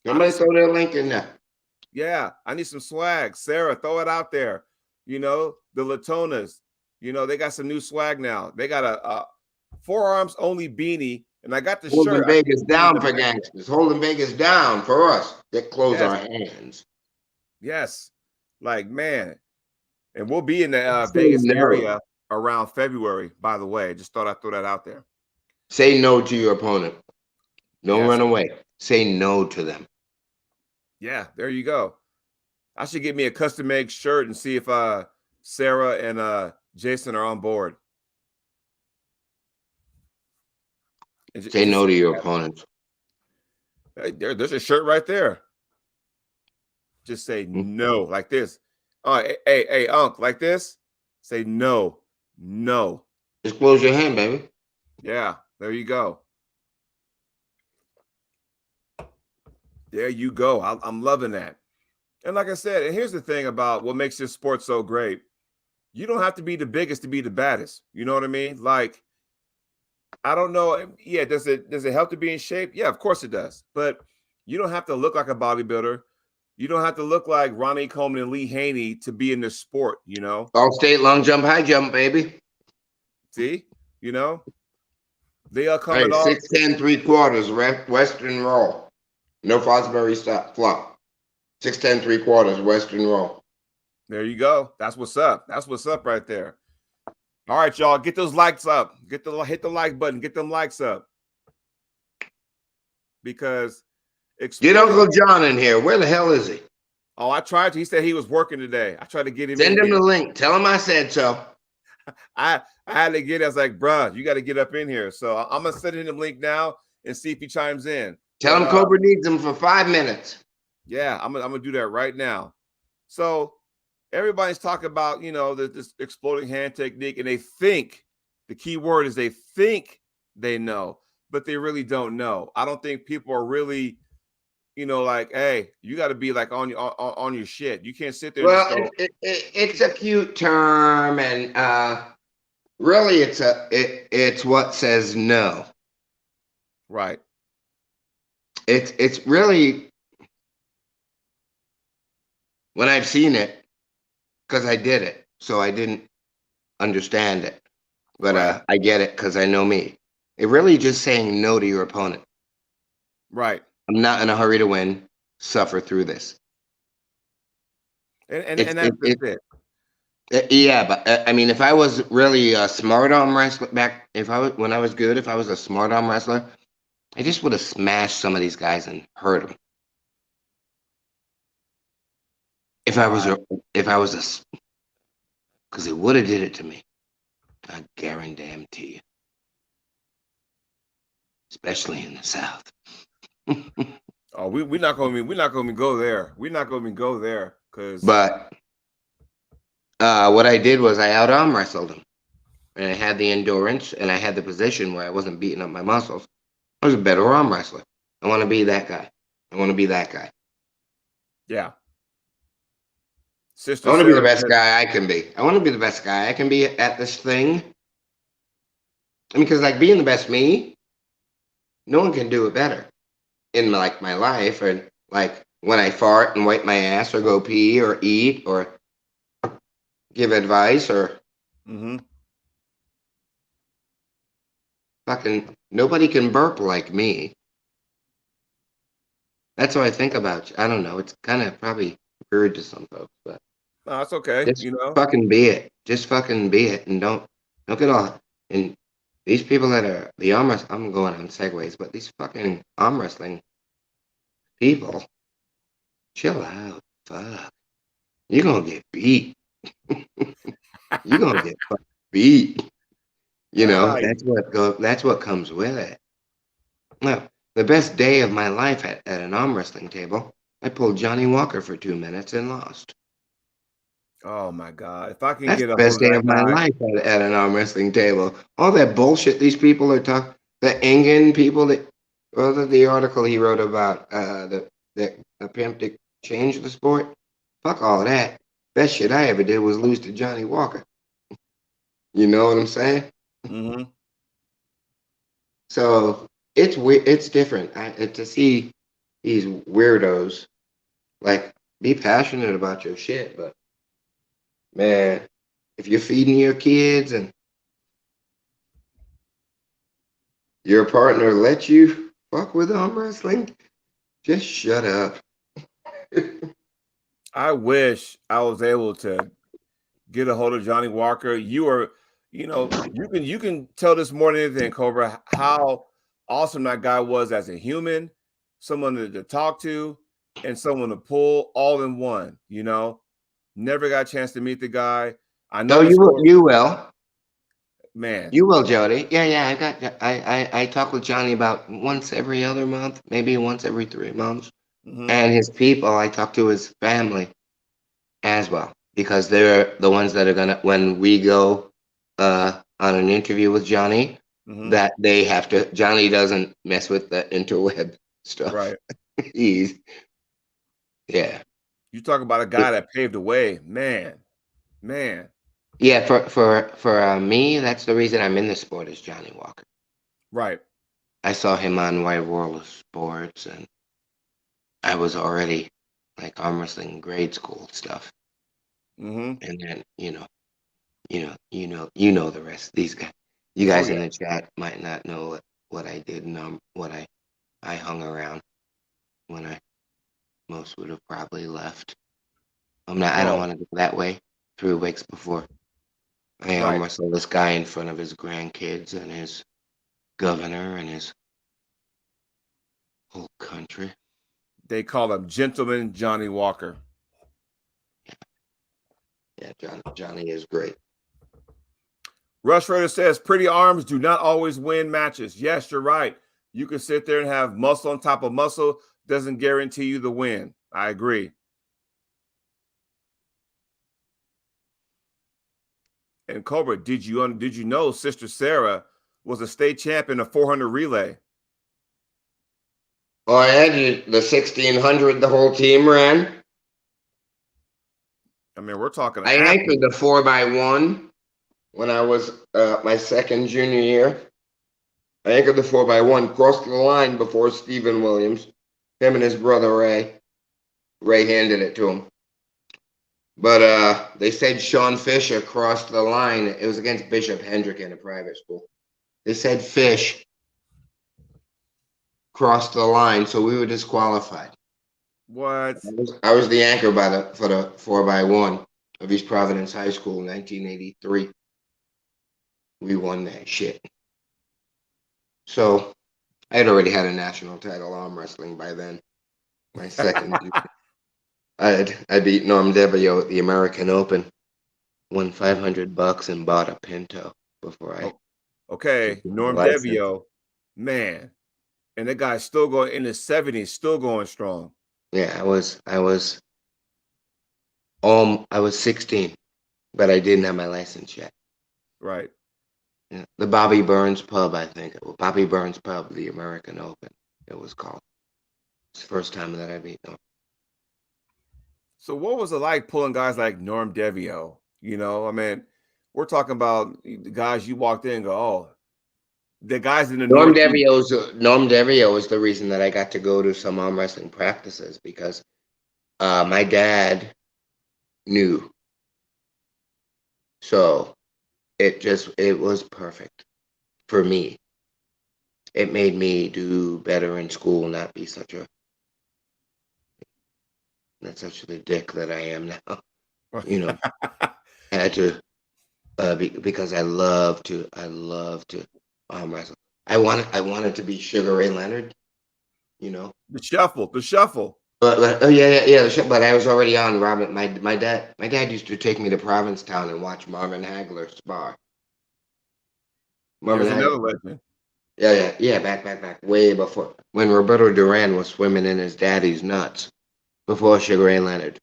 Somebody some. throw their link in there. Yeah, I need some swag. Sarah, throw it out there. The Latonas. They got some new swag now. They got a forearms only beanie, and I got the Holding shirt. I think Vegas it's in down the for back. gangsters. Holding Vegas down for us that close Yes, our hands. yes. Like, man, and we'll be in the Say Vegas no. area around February. By the way, just thought I'd throw that out there. Say no to your opponent. Don't Yes, run away. Say no to them. yeah. There you go. I should get me a custom made shirt and see if Sarah and Jason are on board. Say Just no to your opponents. hey, there's a shirt right there. Just say Hmm? no like this. Hey, Unc, like this. Say no, no. Just close your hand, baby. Yeah, there you go. There you go. I'm loving that. And like I said, and here's the thing about what makes this sport so great. You don't have to be the biggest to be the baddest. You know what I mean? Like, I don't know. Yeah, does it help to be in shape? Yeah, of course it does. But you don't have to look like a bodybuilder. You don't have to look like Ronnie Coleman and Lee Haney to be in this sport. All state long jump, high jump, baby. See, you know, they all come Hey, in all 6'10", 3/4, Western roll. No Fosbury stop flop. 6'10", 3/4, Western roll. there you go. That's what's up. That's what's up right there. All right, y'all, get those likes up. Hit the like button. Get them likes up because Get exploding. Uncle John in here. Where the hell is he? Oh, I tried to. He said he was working today. I tried to get him in Send him the here. link. Tell him I said so. I had to get it. I was like, bruh, you got to get up in here. So I'm gonna send him the link now and see if he chimes in. Tell But him Cobra needs him for 5 minutes. yeah, I'm gonna do that right now. So everybody's talking about this exploding hand technique, and they think the key word is they think they know, but they really don't know. I don't think people are really like, hey, you got to be like on your shit. You can't sit there and just Well, go it's a cute term, and really, it's what says no. right. It's really when I've seen it because I did it, so I didn't understand it, but Right. I get it because I know me. It really just saying no to your opponent. Right. I'm not in a hurry to win. Suffer through this. And It's that's just it. Yeah, but I mean, if I was really a smart arm wrestler back, if I was when I was good, if I was a smart arm wrestler, I just would have smashed some of these guys and hurt them. Right. If I was because they would have did it to me. I guarantee you, especially in the South. Oh, we're not gonna even go there. We're not gonna even go there because But what I did was I out arm wrestled him, and I had the endurance, and I had the position where I wasn't beating up my muscles. I was a better arm wrestler. I want to be that guy. I want to be that guy. yeah, I Sister want to be the Sarah best said, guy I can be. I want to be the best guy I can be at this thing. I mean, because like being the best me, no one can do it better in like my life, and like when I fart and wipe my ass or go pee or eat or give advice or mm-hmm. fucking nobody can burp like me. That's what I think about you. I don't know. It's kind of probably weird to some folks, but No, it's okay. just fucking be it. Just fucking be it, and don't get all. And these people that are the arm wrestling, I'm going on segues, but these fucking arm wrestling people, chill out. Fuck, you're gonna get beat. You're gonna get fucking beat. You know, Right. that's what comes with it. Well, the best day of my life at an arm wrestling table, I pulled Johnny Walker for 2 minutes and lost. Oh my God! If I can That's get the a best hold of day that of my guy, life at an arm wrestling table. All that bullshit these people are talking, the Engen people that, well, the article he wrote about the attempt to change the sport. Fuck all of that. Best shit I ever did was lose to Johnny Walker. You know what I'm saying? mm-hmm. So it's weird. It's different. To see these weirdos like be passionate about your shit, but man, if you're feeding your kids and your partner lets you fuck with arm wrestling, just shut up. I wish I was able to get a hold of Johnny Walker. You can tell this more than anything, Cobra, how awesome that guy was as a human, someone to talk to, and someone to pull all in one. Never got a chance to meet the guy. I So know the story, man. you will, Jody. Yeah, yeah. I talk with Johnny about once every other month, maybe once every 3 months, Hmm. and his people. I talk to his family as well because they're the ones that are gonna when we go on an interview with Johnny. Hmm. That they have to. Johnny doesn't mess with the interweb stuff. Right. He's yeah. You talk about a guy that paved the way, man, man. Yeah, for me, that's the reason I'm in the sport is Johnny Walker. Right. I saw him on Wide World of Sports, and I was already like arm wrestling grade school stuff. Hmm. And then you know the rest. These guys, you Oh guys in yeah. the chat might not know what I did and what I hung around when I most would have probably left. I'm not. I don't Oh, want to go that way. 3 weeks before I arm right. wrestled this guy in front of his grandkids and his governor and his whole country. They call him Gentleman Johnny Walker. Yeah, Johnny is great. Rush Raider says pretty arms do not always win matches. Yes, you're right. You can sit there and have muscle on top of muscle. Doesn't guarantee you the win. I agree. And Cobra, did you know Sister Sarah was a state champion of 400 relay? Oh, I had the 1600. The whole team ran. I mean, we're talking an I athlete. anchored the 4x1 when I was my second junior year. I anchored the 4x1, crossed the line before Stephen Williams. Him and his brother Ray. Ray handed it to him. But they said Sean Fisher crossed the line. It was against Bishop Hendrick in a private school. They said Fish crossed the line, so we were disqualified. What? I was the anchor for the 4x1 of East Providence High School in 1983. We won that shit. So I had already had a national title arm wrestling by then. My second, I beat Norm Debbio at the American Open, won $500 and bought a Pinto before I Oh, okay, took my Norm license. Devio, man. and that guy's still going in his 70s, still going strong. Yeah, I was 16, but I didn't have my license yet. Right. Yeah. The Bobby Burns Pub, I think. Bobby Burns Pub, the American Open, it was called. It's the first time that I beat them. So what was it like pulling guys like Norm Devio? You know, I mean, we're talking about the guys you walked in and go, oh, the guys in the Northeast. Norm Devio is the reason that I got to go to some arm wrestling practices because my dad knew. So it was perfect for me. It made me do better in school, not be such a dick that I am now. You know, I had to because I love to arm wrestle. I wanted to be Sugar Ray Leonard. You know, The shuffle. but oh yeah. But I was already on Robin. My dad used to take me to Provincetown and watch Marvin Hagler spar. Marvin There's another Hagler. legend. Yeah. Back, way before when Roberto Duran was swimming in his daddy's nuts. Before Sugar Ray Leonard.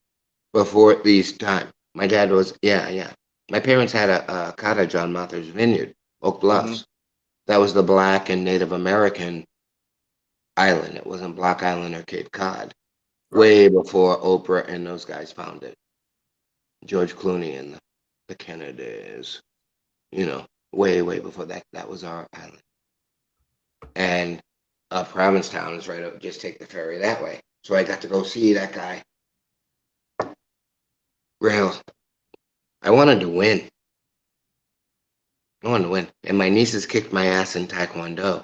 Before these time, my dad was yeah. My parents had a cottage on Martha's Vineyard, Oak Hmm. Bluffs. That was the Black and Native American island. It wasn't Block Island or Cape Cod. Right. Way before Oprah and those guys found it. George Clooney and the Kennedys. You know, way before that. That was our island. And Provincetown is right up. Just take the ferry that way. So I got to go see that guy. Real. I wanted to win. I wanted to win. And my nieces kicked my ass in Taekwondo.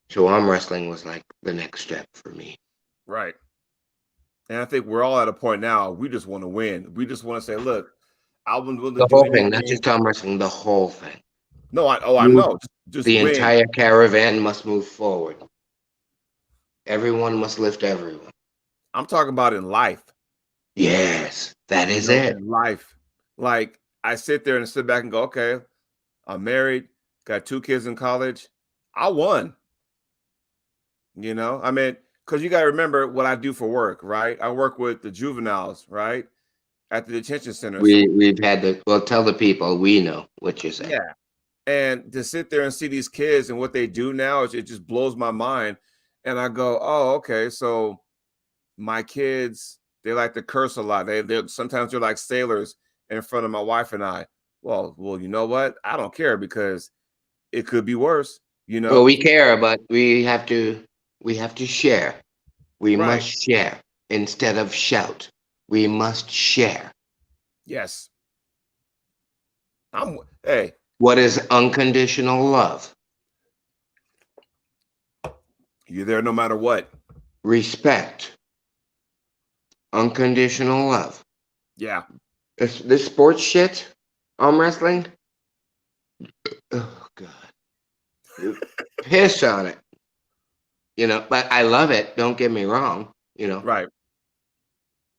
So arm wrestling was like the next step for me. Right. And I think we're all at a point now. We just want to win. We just want to say, look, I wasn't willing to The do whole thing, not anything. just arm wrestling, the whole thing. No, I You, know. Just the win. entire caravan must move forward. Everyone must lift everyone. I'm talking about in life. Yes, that You is know, it. in life. Like I sit there and sit back and go, okay, I'm married, got 2 kids in college. I won. You know, I mean, because you got to remember what I do for work, right? I work with the juveniles, right, at the detention center. So We've had the well. Tell the people we know what you're saying. yeah, and to sit there and see these kids and what they do now, it just blows my mind. And I go, oh, okay, so my kids, they like to curse a lot. They sometimes they're like sailors in front of my wife and I. Well, you know what? I don't care because it could be worse. You Well, know, we care, but we have to share. We right? must share instead of shout. We must share. Yes. Hey, What is unconditional love? you're there no matter what. Respect. Unconditional love. Yeah. This sports shit, arm wrestling. Oh God, piss on it. You know, but I love it. Don't get me wrong. You know, Right.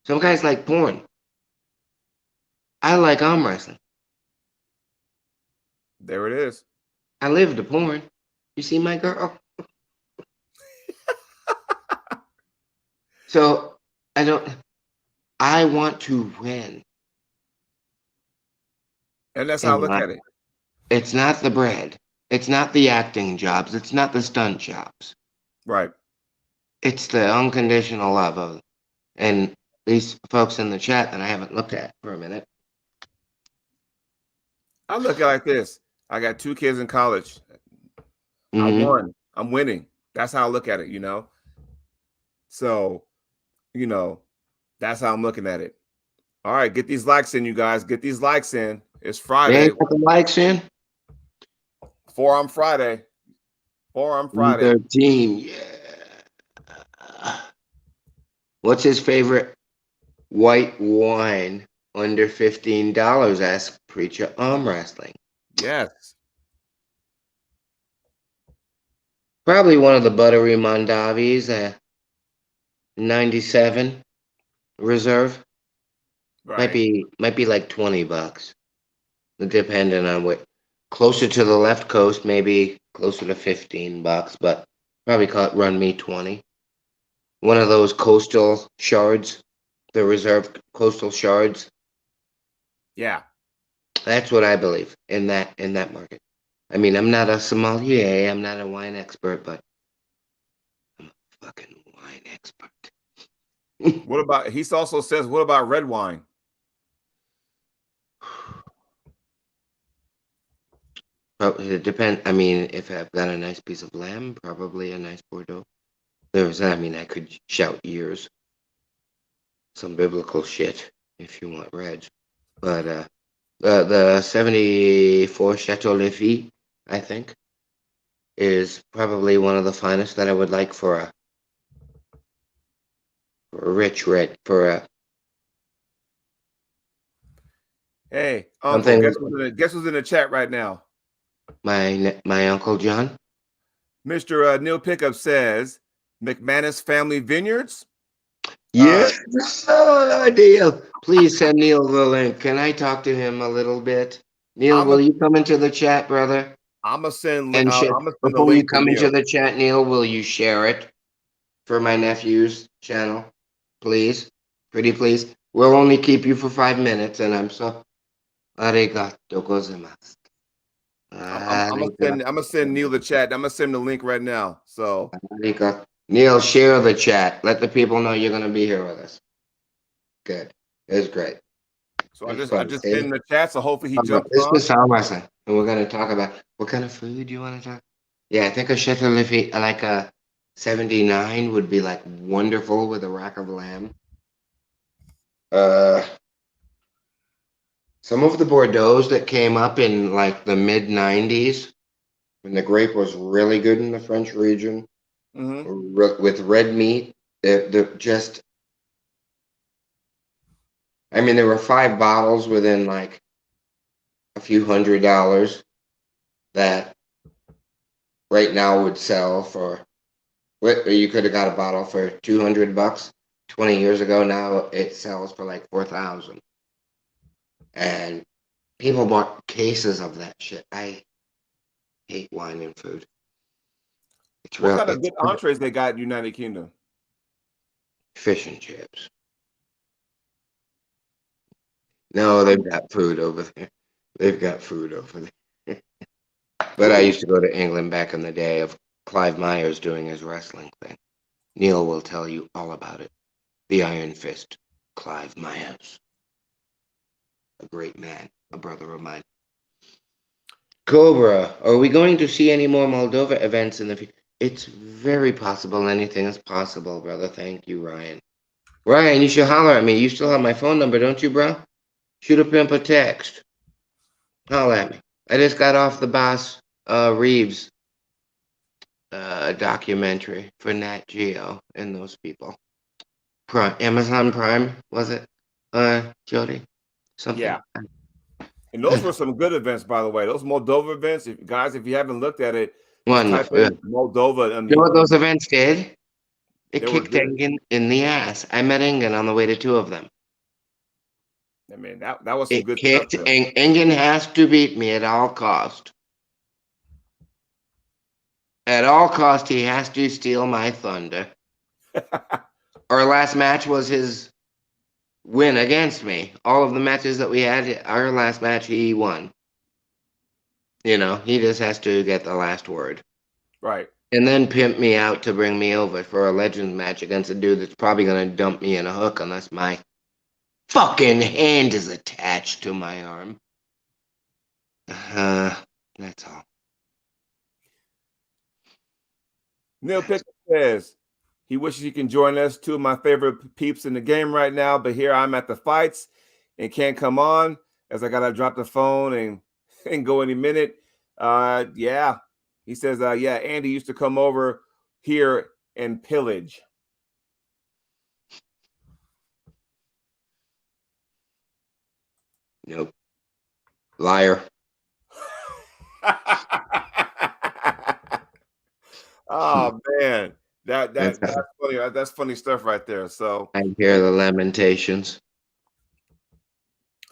some guys like porn. I like arm wrestling. There it is. I live the porn. You see my girl. So I don't. I want to win. And that's how I And look at it. it's not the bread. It's not the acting jobs. It's not the stunt jobs. Right. It's the unconditional love of, and these folks in the chat that I haven't looked at for a minute. I look at it like this. I got 2 kids in college. I Mm-hmm. won. I'm winning. That's how I look at it, you know? So, you know, that's how I'm looking at it. All right, get these likes in, you guys. Get these likes in. It's They Friday. ain't put the likes in. Forearm Friday. Forearm Friday. 13. Yeah. What's his favorite white wine under $15? Ask Preacher Arm Wrestling. Yes. Probably one of the buttery Mondavis, 97 reserve. Right. Might be like $20, depending on what. Closer to the left coast, maybe closer to $15, but Probably call it Run Me 20. One of those coastal shards, the reserve coastal shards. Yeah. That's what I believe in that market. I mean, I'm not a sommelier, I'm not a wine expert, but I'm a fucking wine expert. What about? He also says, what about red wine? Probably it depends. I mean, if I've got a nice piece of lamb, probably a nice Bordeaux. I mean, I could shout years, some biblical shit if you want reds. But the 74 Chateau Lafite, I think, is probably one of the finest that I would like for a rich red, for a Hey, Uncle, something guess who's in the chat right now? my Uncle John. Mr. Neil Pickup says McManus Family Vineyards. Yes, Neil. Please send Neil the link. Can I talk to him a little bit? Neil, I'm a will you come into the chat, brother? I'm gonna send And I'm share. gonna send a Before you link to come into Neil. the chat, Neil, will you share it for my nephew's channel, please? Pretty please. We'll only keep you for 5 minutes, and I'm so arigato gozaimasu. I'm gonna send Neil the chat. I'm gonna send the link right now. So Arigato. Neil, share the chat. Let the people know you're going to be here with us. Good. It was great. so It's I fun. just See? send the chat. So hopefully he jumps This on. is how and we're going to talk about what kind of food you want to talk. Yeah, I think a Chateau Lafite, like a 79, would be like wonderful with a rack of lamb. Uh, some of the Bordeaux's that came up in like the mid 90s when the grape was really good in the French region with red meat, they're just, I mean, there were 5 bottles within like a few $100s that right now would sell for what you could have got a bottle for $200 20 years ago. Now it sells for like 4,000, and people bought cases of that shit. I hate wine and food. It's What real. kind of It's good entrees they got in United Kingdom? fish and chips. No, they've got food over there. They've got food over there. But I used to go to England back in the day of Clive Myers doing his wrestling thing. Neil will tell you all about it. The Iron Fist, Clive Myers. A great man, a brother of mine. Cobra, are we going to see any more Moldova events in the future? It's very possible. Anything is possible, brother. Thank you, Ryan. Ryan, you should holler at me. You still have my phone number, don't you, bro? Shoot a pimp a text. Holler at me. I just got off the Boss Reeves documentary for Nat Geo and those people. Amazon Prime, was it? Jody? Something. Yeah. And those were some good events, by the way. Those Moldova events, if you haven't looked at it, just type Wonderful. in Moldova. You know what those events did? It they were kicked good. Engen in the ass. I met Engen on the way to 2 of them. I mean, that was some It good stuff kicked there. Engen has to beat me at all cost. At all cost, he has to steal my thunder. Our last match was his win against me. All of the matches that we had, our last match, he won. You know, he just has to get the last word. Right. And then pimp me out to bring me over for a Legends match against a dude that's probably going to dump me in a hook unless my fucking hand is attached to my arm. That's all. Neil Pickett says he wishes he can join us. 2 of my favorite peeps in the game right now, but here I'm at the fights and can't come on as I gotta drop the phone and go any minute. Yeah. He says, yeah, Andy used to come over here and pillage. Nope. Liar. Oh man. That's That's funny. That's funny stuff right there. So I hear the lamentations.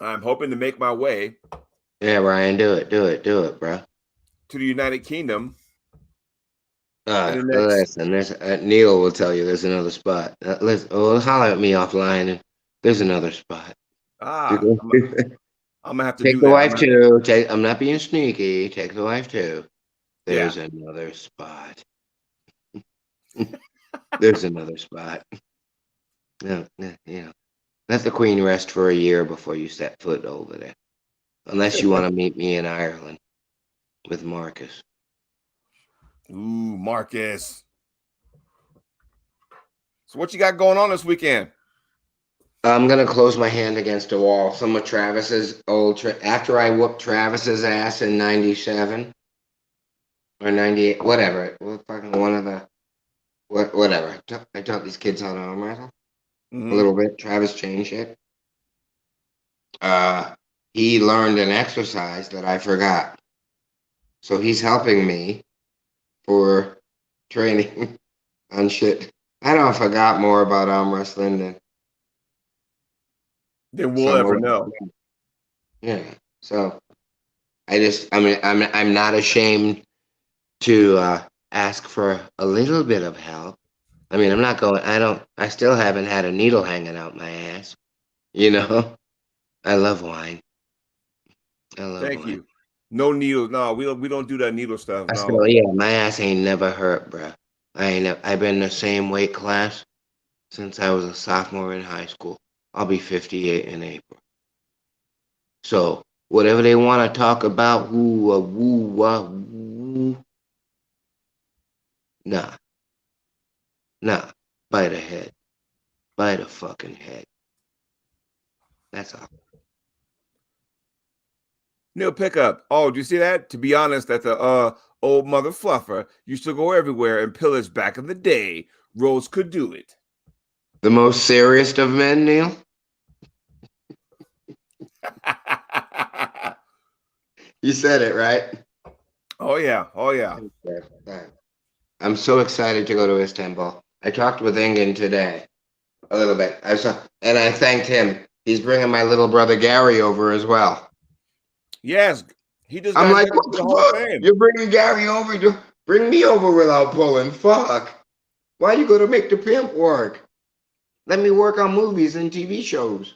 I'm hoping to make my way Yeah, Ryan, do it, bro. to the United Kingdom in the next. Listen, there's Neil will tell you there's another spot. Holler at me offline, and there's another spot. Ah, I'm gonna have to Take do the that. wife too. I'm not being sneaky. Take the wife too. Yeah. There's another spot. There's another spot. No, let the Queen rest for a year before you set foot over there. Unless you want to meet me in Ireland with Marcus. Ooh, Marcus. So what you got going on this weekend? I'm gonna close my hand against a wall. Some of Travis's old after I whooped Travis's ass in '97 or '98, whatever. Fucking one of the whatever. I taught these kids how to arm wrestle a Mm-hmm. little bit. Travis changed it. He learned an exercise that I forgot, so he's helping me for training on shit. I don't forgot more about arm wrestling than Then we'll some ever of know. yeah. So I'm not ashamed to ask for a little bit of help. I mean, I'm not going. I still haven't had a needle hanging out my ass. You know, I love wine. I love Thank wine. you. No needles. No, we don't do that needle stuff. I No. still, yeah, my ass ain't never hurt, bruh. I've been in the same weight class since I was a sophomore in high school. I'll be 58 in April. So whatever they want to talk about, woo, nah, nah, bite a head, bite a fucking head. That's all. Neil Pickup. Oh, do you see that? To be honest, that the old mother fluffer used to go everywhere and pillage back in the day. Rose could do it. The most serious of men, Neil. You said it right. Oh yeah. Oh yeah. I'm so excited to go to Istanbul. I talked with Engin today a little bit. And I thanked him. He's bringing my little brother Gary over as well. Yes. He just I'm got like, inducted what to the the Hall of fuck? Fame. You're bringing Gary over? You bring me over without pulling. Fuck. Why you gonna make the pimp work? Let me work on movies and TV shows.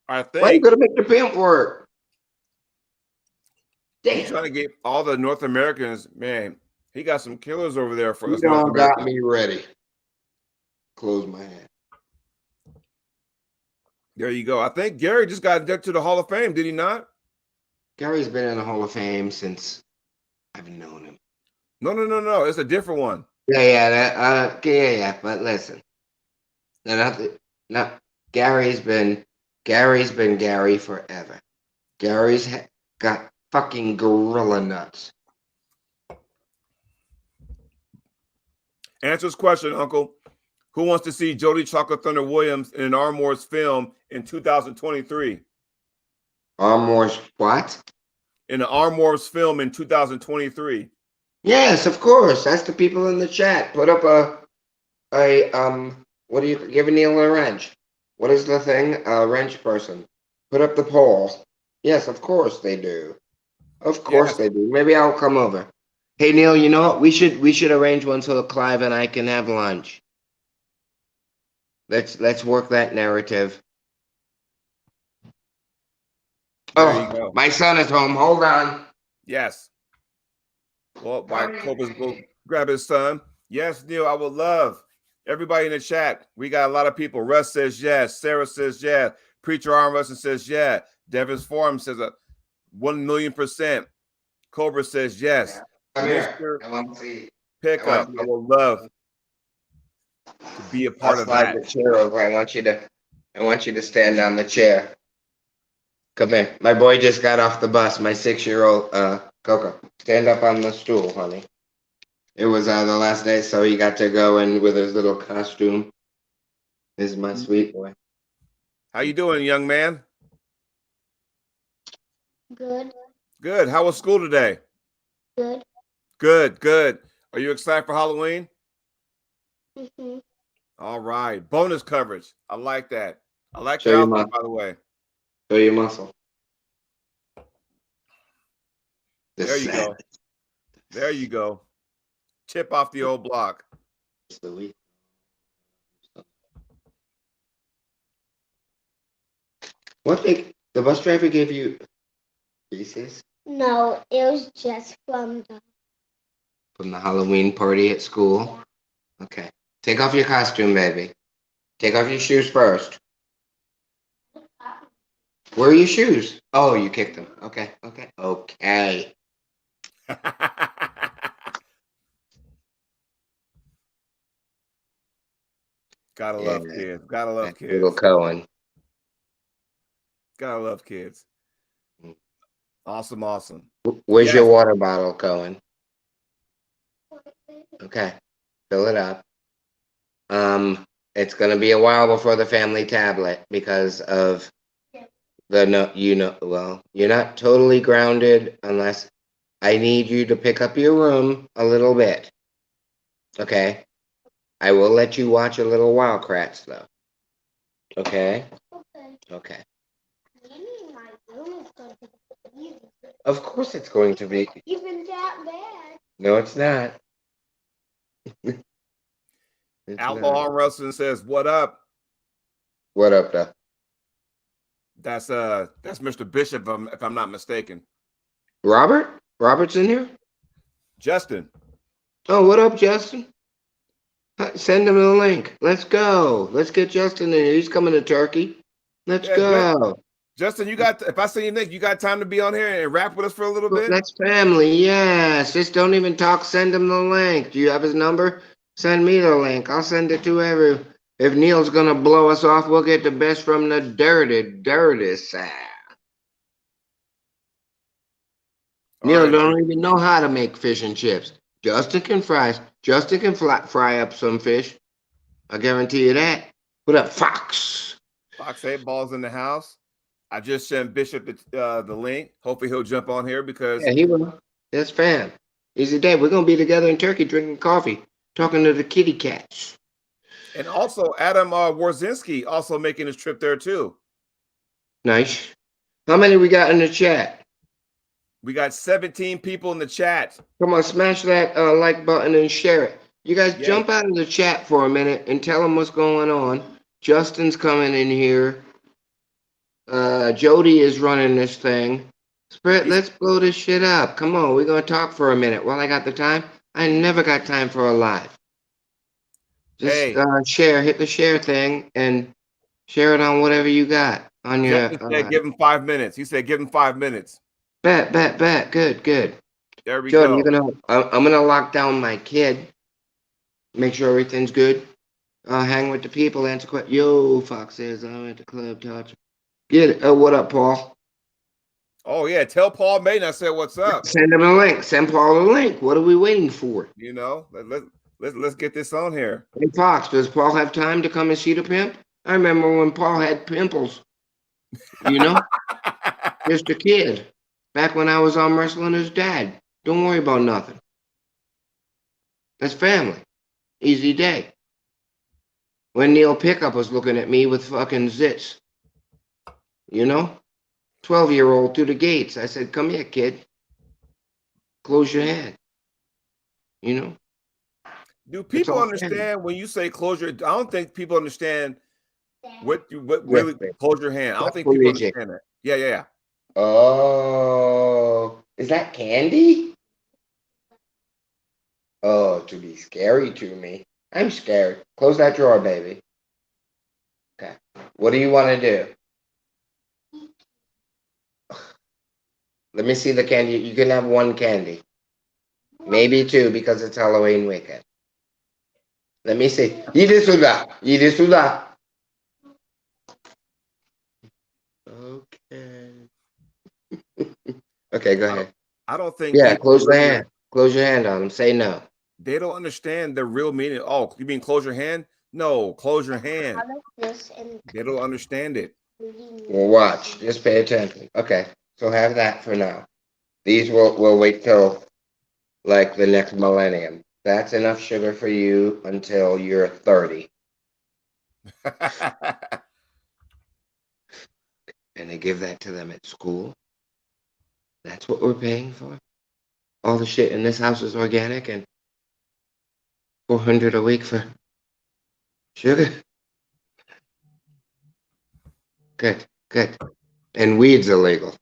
I Why you think gonna make the pimp work? he's Damn. trying to get all the North Americans. Man, he got some killers over there for You us North don't got Americans. me ready. Close my hand. There you go. I think Gary just got inducted to the Hall of Fame, did he not? Gary's been in the Hall of Fame since I've known him. No. It's a different one. Yeah. But listen, not, not Gary's been Gary forever. Got fucking gorilla nuts. Answer his question, Uncle. Who wants to see Jody Chocolate Thunder Williams in an Arm Wars film in 2023? Arm Wars what? In an Arm Wars film in 2023. Yes, of course. That's the people in the chat. Put up what do you give Neil a wrench? What is the thing? A wrench person. Put up the poll. Yes, of course they do. Of course Yes, they do. Maybe I'll come over. Hey Neil, you know what? We should arrange one so Clive and I can have lunch. Let's work that narrative. there you Oh, go. my son is home. Hold on. Yes. Well, why Copa's go grab his son? Yes, Neil, I would love everybody in the chat. We got a lot of people. Russ says yes. Sarah says yes. Preacher Arm Wrestling says yeah. Devin's Forum says a 1,000,000%. Cobra says yes. Come here. Mr. I want to see. Pickup, I would love to be a I'll part of slide that. the chair over. I want you to stand on the chair. Come here. My boy just got off the bus. My 6-year-old Coco. Stand up on the stool, honey. It was the last day, so he got to go in with his little costume. This is my sweet boy. How you doing, young man? Good. Good. How was school today? Good. Good. Are you excited for Halloween? Mm-hmm. All right. Bonus coverage. I like that. I like Show your your outfit, muscle. by the way. Show your muscle. There you go. There you go. Chip off the old block. What the bus driver gave you Reese's No, it was just from from the Halloween party at school? Okay. Take off your costume, baby. Take off your shoes first. Where are your shoes? Oh, you kicked them. Okay. Gotta Yeah, love kids. Gotta love that's little kids. Cohen. Gotta love kids. Awesome, awesome. Where's Yes. your water bottle, Cohen? Okay. Fill it up. It's gonna be a while before the family tablet because of well, you're not totally grounded unless I need you to pick up your room a little bit. Okay? I will let you watch a little Wildcrats though. Okay? Okay. My room is going to be easy. Of course it's going to be. Even that bad. No, it's not. It's Outlaw not. Arm Wrestling says, "What up?" What up, though? That's Mr. Bishop, if I'm not mistaken. Robert? Robert's in here? Justin. Oh, what up, Justin? Send him the link. Let's go. Let's get Justin in here. He's coming to Turkey. Let's go. Justin, if I see you Nick, you got time to be on here and rap with us for a little bit? That's family, yes. Just don't even talk. Send him the link. Do you have his number? Send me the link. I'll send it to every. If Neil's gonna blow us off, we'll get the best from the dirty side. Neil don't even know how to make fish and chips. Justin can fry. Justin can fry up some fish. I guarantee you that. What up, Fox? Fox 8 Balls in the house. I just sent Bishop the link. Hopefully he'll jump on here because he will. That's fam. Easy day. We're gonna be together in Turkey drinking coffee, talking to the kitty cats. And also Adam Warzinski also making his trip there too. Nice. How many we got in the chat? We got 17 people in the chat. Come on, smash that like button and share it. You guys jump out of the chat for a minute and tell them what's going on. Justin's coming in here. Jody is running this thing. Let's blow this shit up. Come on, we're gonna talk for a minute. While I got the time, I never got time for a live. Just hit the share thing and share it on whatever you got on your. He said give him 5 minutes. He said give him 5 minutes. Bet. Good. There we Jody, go. I'm gonna lock down my kid. Make sure everything's good. Hang with the people. Answer questions. Yo, Fox says I'm at the club. Touch. Get it. What up, Paul? Oh yeah, tell Paul Maiden I said what's up. Send him a link. Send Paul a link. What are we waiting for? You know, let's get this on here. Hey Fox, does Paul have time to come and see the pimp? I remember when Paul had pimples. You know, just a kid. Back when I was arm wrestling his dad. Don't worry about nothing. That's family. Easy day. When Neil Pickup was looking at me with fucking zits. You know? 12-year-old through the gates. I said, come here, kid. Close your hand. You know? Do people understand when you say close your? I don't think people understand what really close your hand. I don't think people understand that. Yeah. Oh, is that candy? Oh, to be scary to me. I'm scared. Close that drawer, baby. Okay. What do you want to do? Let me see the candy. You can have one candy. Maybe two because it's Halloween weekend. Let me see. Yidisuda. Okay. Okay, go ahead. I don't think. Yeah, close the hand. Close your hand on them. Say no. They don't understand the real meaning. Oh, you mean close your hand? No, close your hand. They don't understand it. Well, watch. Just pay attention. Okay, so have that for now. These will wait till like the next millennium. That's enough sugar for you until you're 30. And they give that to them at school. That's what we're paying for. All the shit in this house is organic, and $400 a week for sugar. Good, good. And weed's illegal.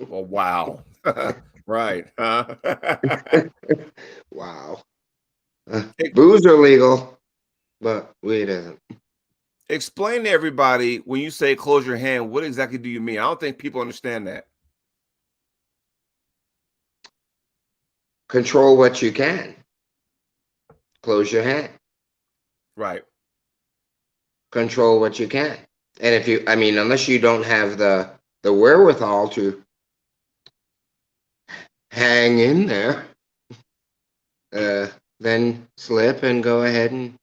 Well, wow. Right. Wow. Ex- Booze are legal, but weed isn't. Explain to everybody when you say close your hand, what exactly do you mean? I don't think people understand that. Control what you can. Close your hand. Right. Control what you can. And if you, I mean, unless you don't have the wherewithal to hang in there, then slip and go ahead and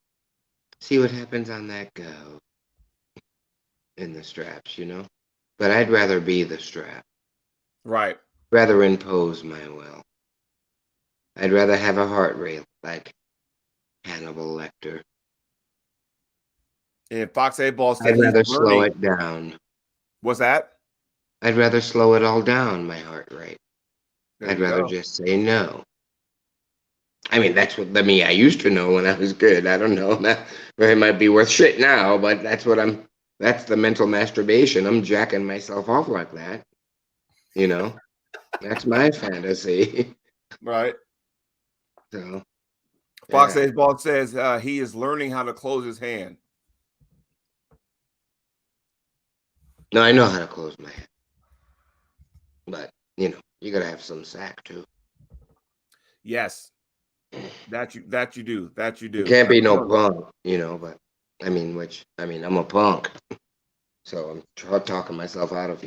see what happens on that go in the straps, you know. But I'd rather be the strap, Right. rather impose my will. I'd rather have a heart rate like Hannibal Lecter. And Fox 8 Ball said I'd he's rather slow learning. it down. What's that? I'd rather slow it all down, my heart rate. There I'd you rather go. just say no. I mean, that's what the me I used to know when I was good. I don't know. That it might be worth shit now, but that's the mental masturbation. I'm jacking myself off like that. You know, that's my fantasy. Right. So, Fox yeah. 8 Ball says he is learning how to close his hand. No, I know how to close my hand. But, you got to have some sack too. Yes. That you do. That you You do. can't be no No. punk, but I'm a punk. So I'm talking myself out of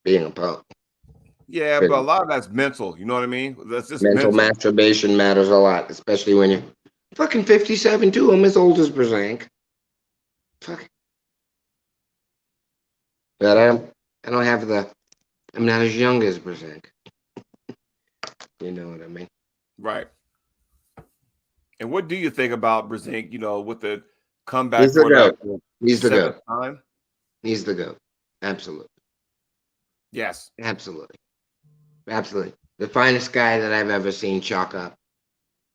being a punk. Yeah, but a Pretty. lot of that's mental. You know what I mean? That's just Mental mental. masturbation matters a lot, especially when you're fucking 57 too. I'm as old as Brzank. Fuck. But I don't have I'm not as young as Brzank. You know what I mean? Right. And what do you think about Brazink, with the comeback He's the for the goat. He's the seventh goat. time? He's the goat. Absolutely. Yes. Absolutely. Absolutely. The finest guy that I've ever seen chalk up.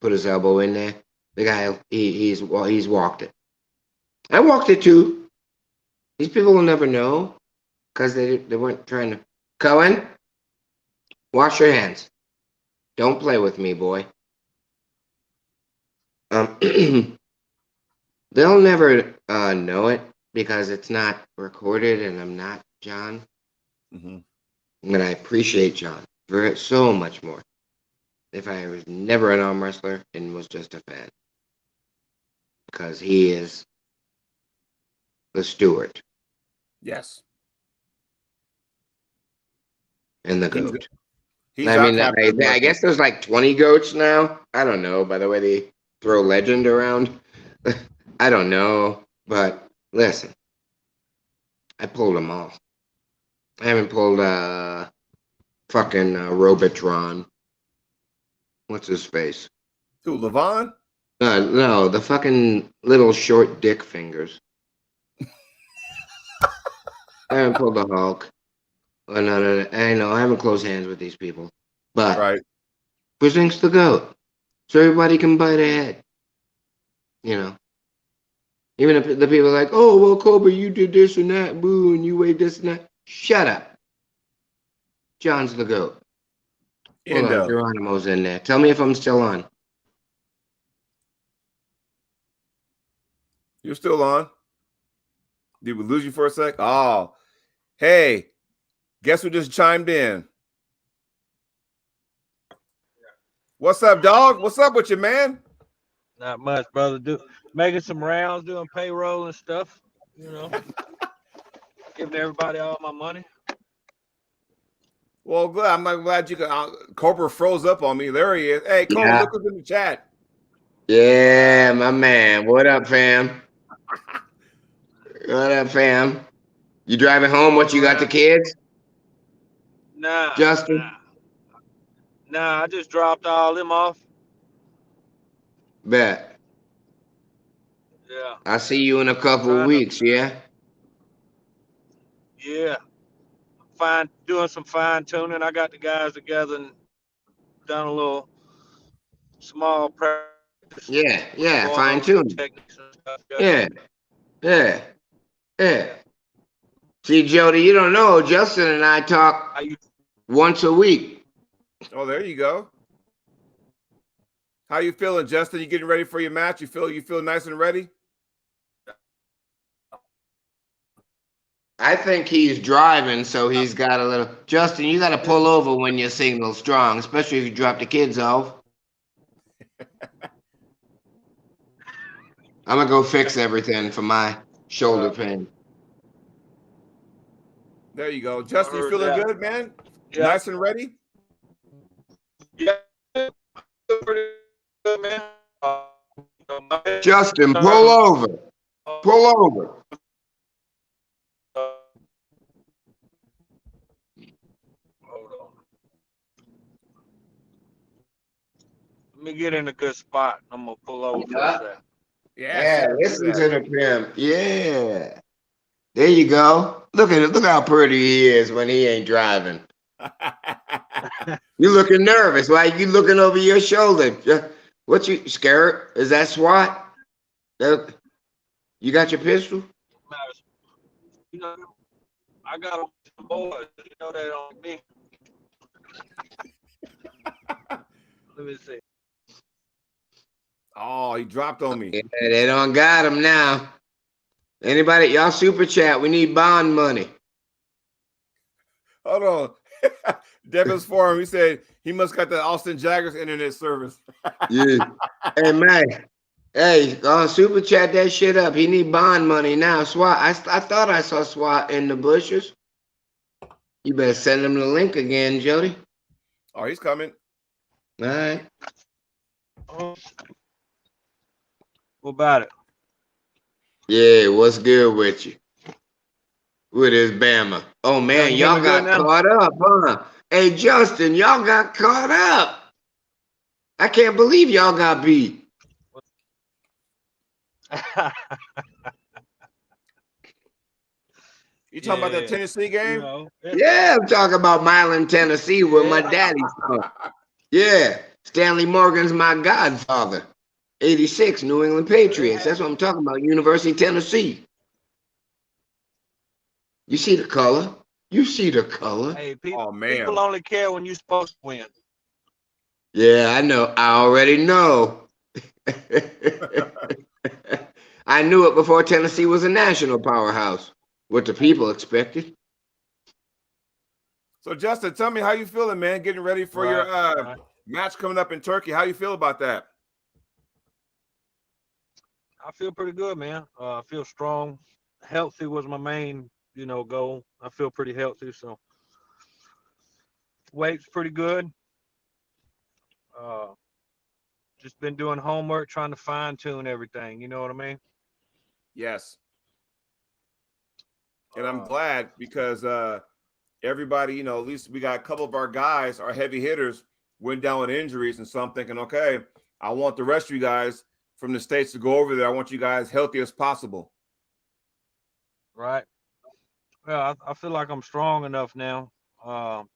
Put his elbow in there. The guy, he's walked it. I walked it too. These people will never know because they weren't trying to. Cohen, wash your hands. Don't play with me, boy. They'll never know it because it's not recorded, and I'm not John. Hmm. And I appreciate John for so much more. If I was never an arm wrestler and was just a fan, because he is the steward Yes. and the He's goat. he's I our mean, Captain I America. guess there's like 20 goats now. I don't know. By the way, they throw legend around. I don't know, but listen, I pulled them all. I haven't pulled fucking Robotron. What's his face? Who, Levon? No, the fucking little short dick fingers. I haven't pulled the Hulk. Oh, no. I know I haven't closed hands with these people, but Right. Brizink's the goat, so everybody can bite ahead. You know, even if the people are like, "Oh, well, Cobra, you did this and that, boo, and you weighed this and that." Shut up. John's the goat. Hold End on, of. Geronimo's in there. Tell me if I'm still on. You're still on. Did we lose you for a sec? Oh, hey, guess who just chimed in? What's up, dog? What's up with you, man? Not much, brother. Making some rounds, doing payroll and stuff. You know, giving everybody all my money. Well, good. I'm glad you can. Cobra froze up on me. There he is. Hey, Cobra, Yeah, look who's in the chat. yeah, my man. What up, fam? What up, fam? You driving home? What you got the Around. kids, Nah, Justin? nah, nah. I just dropped all them off. Bet. Yeah, I'll see you in a couple of trying to. weeks. Yeah. Yeah, doing some fine tuning. I got the guys together and done a little small practice Yeah, going fine over some tuning. techniques and stuff. Yeah, yeah, yeah. See, Jody, you don't know. Justin and I How talk you? once a week. Oh, there you go. How you feeling, Justin? You getting ready for your match? You feel nice and ready? I think he's driving, so he's got a little. Justin, you got to pull over when your signal's strong, especially if you drop the kids off. I'm gonna go fix everything for my shoulder pain. There you go. I Justin, you heard feeling that. good, man? Yeah, Nice and ready? yeah, pretty good, man. My Justin, pull term, over. Pull over. hold on. Let me get in a good spot. I'm gonna pull over for a Yeah. second. Yes, Yeah, yes, do listen that. to the pimp. Yeah. There you go. Look at it. Look how pretty he is when he ain't driving. You looking nervous. Why you looking over your shoulder? What you scared? Is that SWAT? You got your pistol? You know, I got some boys. You know they don't me. Let me see. Oh, he dropped on me. Yeah, they don't got him now. Anybody? Y'all super chat. We need bond money. Hold on. Devin's forum. He said he must got the Austin Jaggers internet service. Yeah. Hey man. Hey, super chat that shit up. He need bond money now. SWAT. I thought I saw SWAT in the bushes. You better send him the link again, Jody. Oh, he's coming. All right. Oh, what about it? Yeah, what's good with you? With his Bama. Oh Y'all man, can hear me y'all good got now? caught up, huh? Hey Justin, y'all got caught up. I can't believe y'all got beat. You talking about that Yeah, Tennessee you game? know. Yeah, I'm talking about Milan, Tennessee, where my Yeah. daddy's from. Yeah, Stanley Morgan's my godfather. 86, New England They Patriots. had, That's what I'm talking about. University of Tennessee. You see the color? You see the color? hey, Oh people man. only care when you're supposed to win. Yeah, I know. I already know. I knew it before Tennessee was a national powerhouse. What the people expected. So Justin, tell me how you feeling, man. Getting ready for your Right, right. match coming up in Turkey. How you feel about that? I feel pretty good, man. I feel strong. Healthy was my main, goal. I feel pretty healthy, so weight's pretty good. Uh, just been doing homework, trying to fine tune everything. You know what I mean? Yes. And I'm Uh, glad because everybody, at least we got a couple of our guys, our heavy hitters, went down with injuries. And so I'm thinking, okay, I want the rest of you guys from the States to go over there. I want you guys healthy as possible. right. Well, I feel like I'm strong enough now. Um,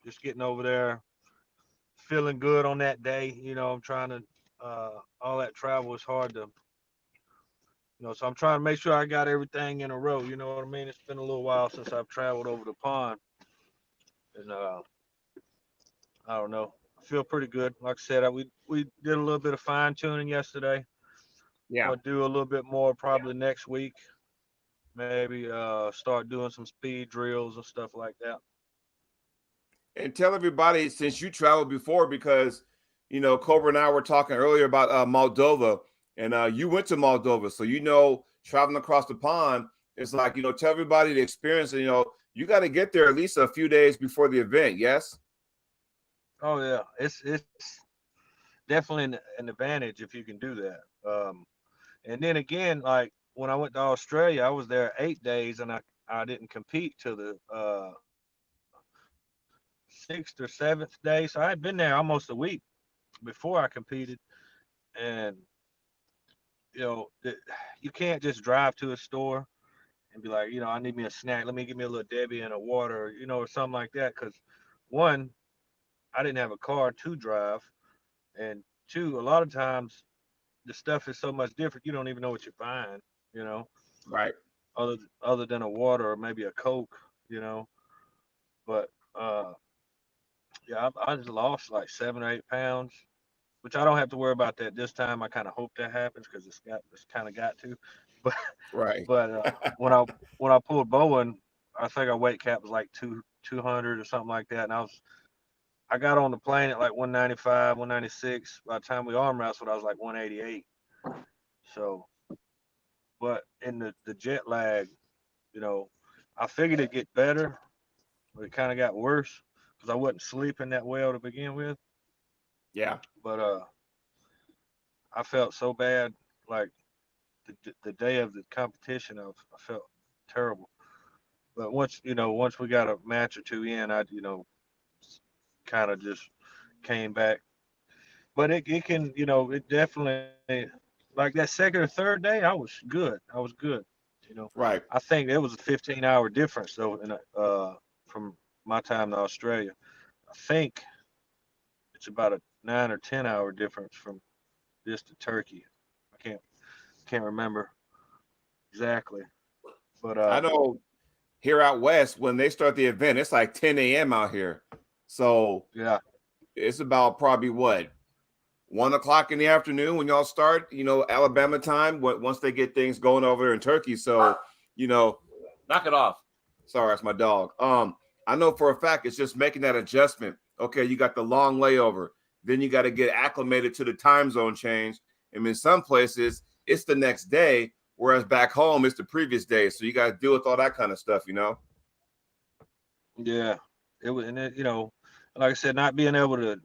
just getting over there, feeling good on that day. I'm trying to. All that travel is hard to. So I'm trying to make sure I got everything in a row. You know what I mean? It's been a little while since I've traveled over the pond, and I don't know. I feel pretty good. Like I said, we did a little bit of fine tuning yesterday. Yeah. Gonna do a little bit more probably next week. Maybe start doing some speed drills and stuff like that. And tell everybody since you traveled before, because Cobra and I were talking earlier about Moldova, and you went to Moldova, so traveling across the pond is like tell everybody the experience. And, you got to get there at least a few days before the event. Yes. Oh yeah, it's definitely an advantage if you can do that. And then again, like when I went to Australia, I was there 8 days, and I didn't compete till the 6th or 7th day. So I had been there almost a week before I competed, and you know, you can't just drive to a store and be like, I need me a snack. Let me give me a little Debbie and a water, or something like that. Because one, I didn't have a car to drive. And two, a lot of times the stuff is so much different, you don't even know what you're buying, you know, Right. other than a water or maybe a Coke, you know. But yeah, I just lost like 7 or 8 pounds, which I don't have to worry about that this time. I kind of hope that happens because it's kind of got to. But Right. when I pulled Bowen, I think our weight cap was like 200 or something like that, and I got on the plane at like 195, 196. By the time we arm wrestled, I was like 188. So, but in the jet lag, you know, I figured it'd get better, but it kind of got worse because I wasn't sleeping that well to begin with. Yeah. But I felt so bad, like the day of the competition, I felt terrible. But once we got a match or two in, I kind of just came back. But it can, it definitely, like that second or third day, I was good. I was good. You know, Right. I think there was a 15-hour difference though, from my time to Australia. I think it's about a 9 or 10 hour difference from this to Turkey. I can't remember exactly, but I know here out west when they start the event, it's like 10 a.m. out here. So yeah, it's about probably what 1 o'clock in the afternoon when y'all start, Alabama time, once they get things going over there in Turkey. So, knock it off. Sorry, that's my dog. I know for a fact it's just making that adjustment. Okay, you got the long layover, then you got to get acclimated to the time zone change. And in some places, it's the next day, whereas back home it's the previous day. So you got to deal with all that kind of stuff. yeah. It was, and like I said, not being able to,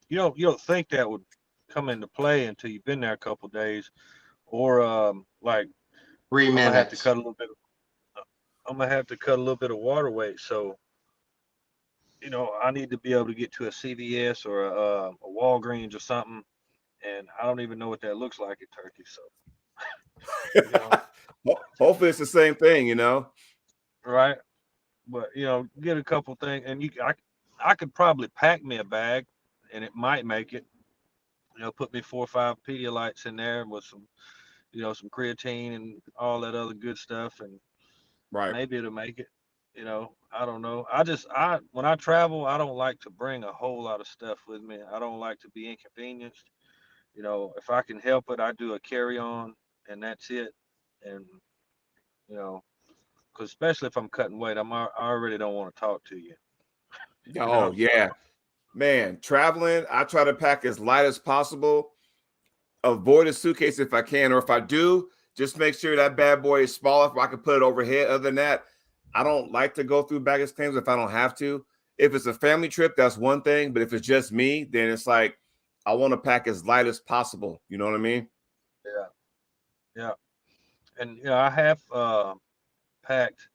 you don't think that would come into play until you've been there a couple of days, or like 3 I'm gonna have to minutes. cut a little bit. I'm gonna have to cut a little bit of water weight, so I need to be able to get to a CVS or a Walgreens or something, and I don't even know what that looks like in Turkey. So you know, Hopefully it's the same thing. right? But get a couple things, and I could probably pack me a bag, and it might make it. Put me 4 or 5 Pedialytes in there with some creatine and all that other good stuff, and Right. maybe it'll make it. I don't know. I when I travel, I don't like to bring a whole lot of stuff with me. I don't like to be inconvenienced. If I can help it, I do a carry on, and that's it. And you know, because especially if I'm cutting weight, I already don't want to talk to you. Oh, So yeah. Man, traveling, I try to pack as light as possible. Avoid a suitcase if I can, or if I do, just make sure that bad boy is small enough where I can put it overhead. Other than that, I don't like to go through baggage claims if I don't have to. If it's a family trip, that's one thing. But if it's just me, then it's like I want to pack as light as possible. You know what I mean? yeah, yeah, and I have packed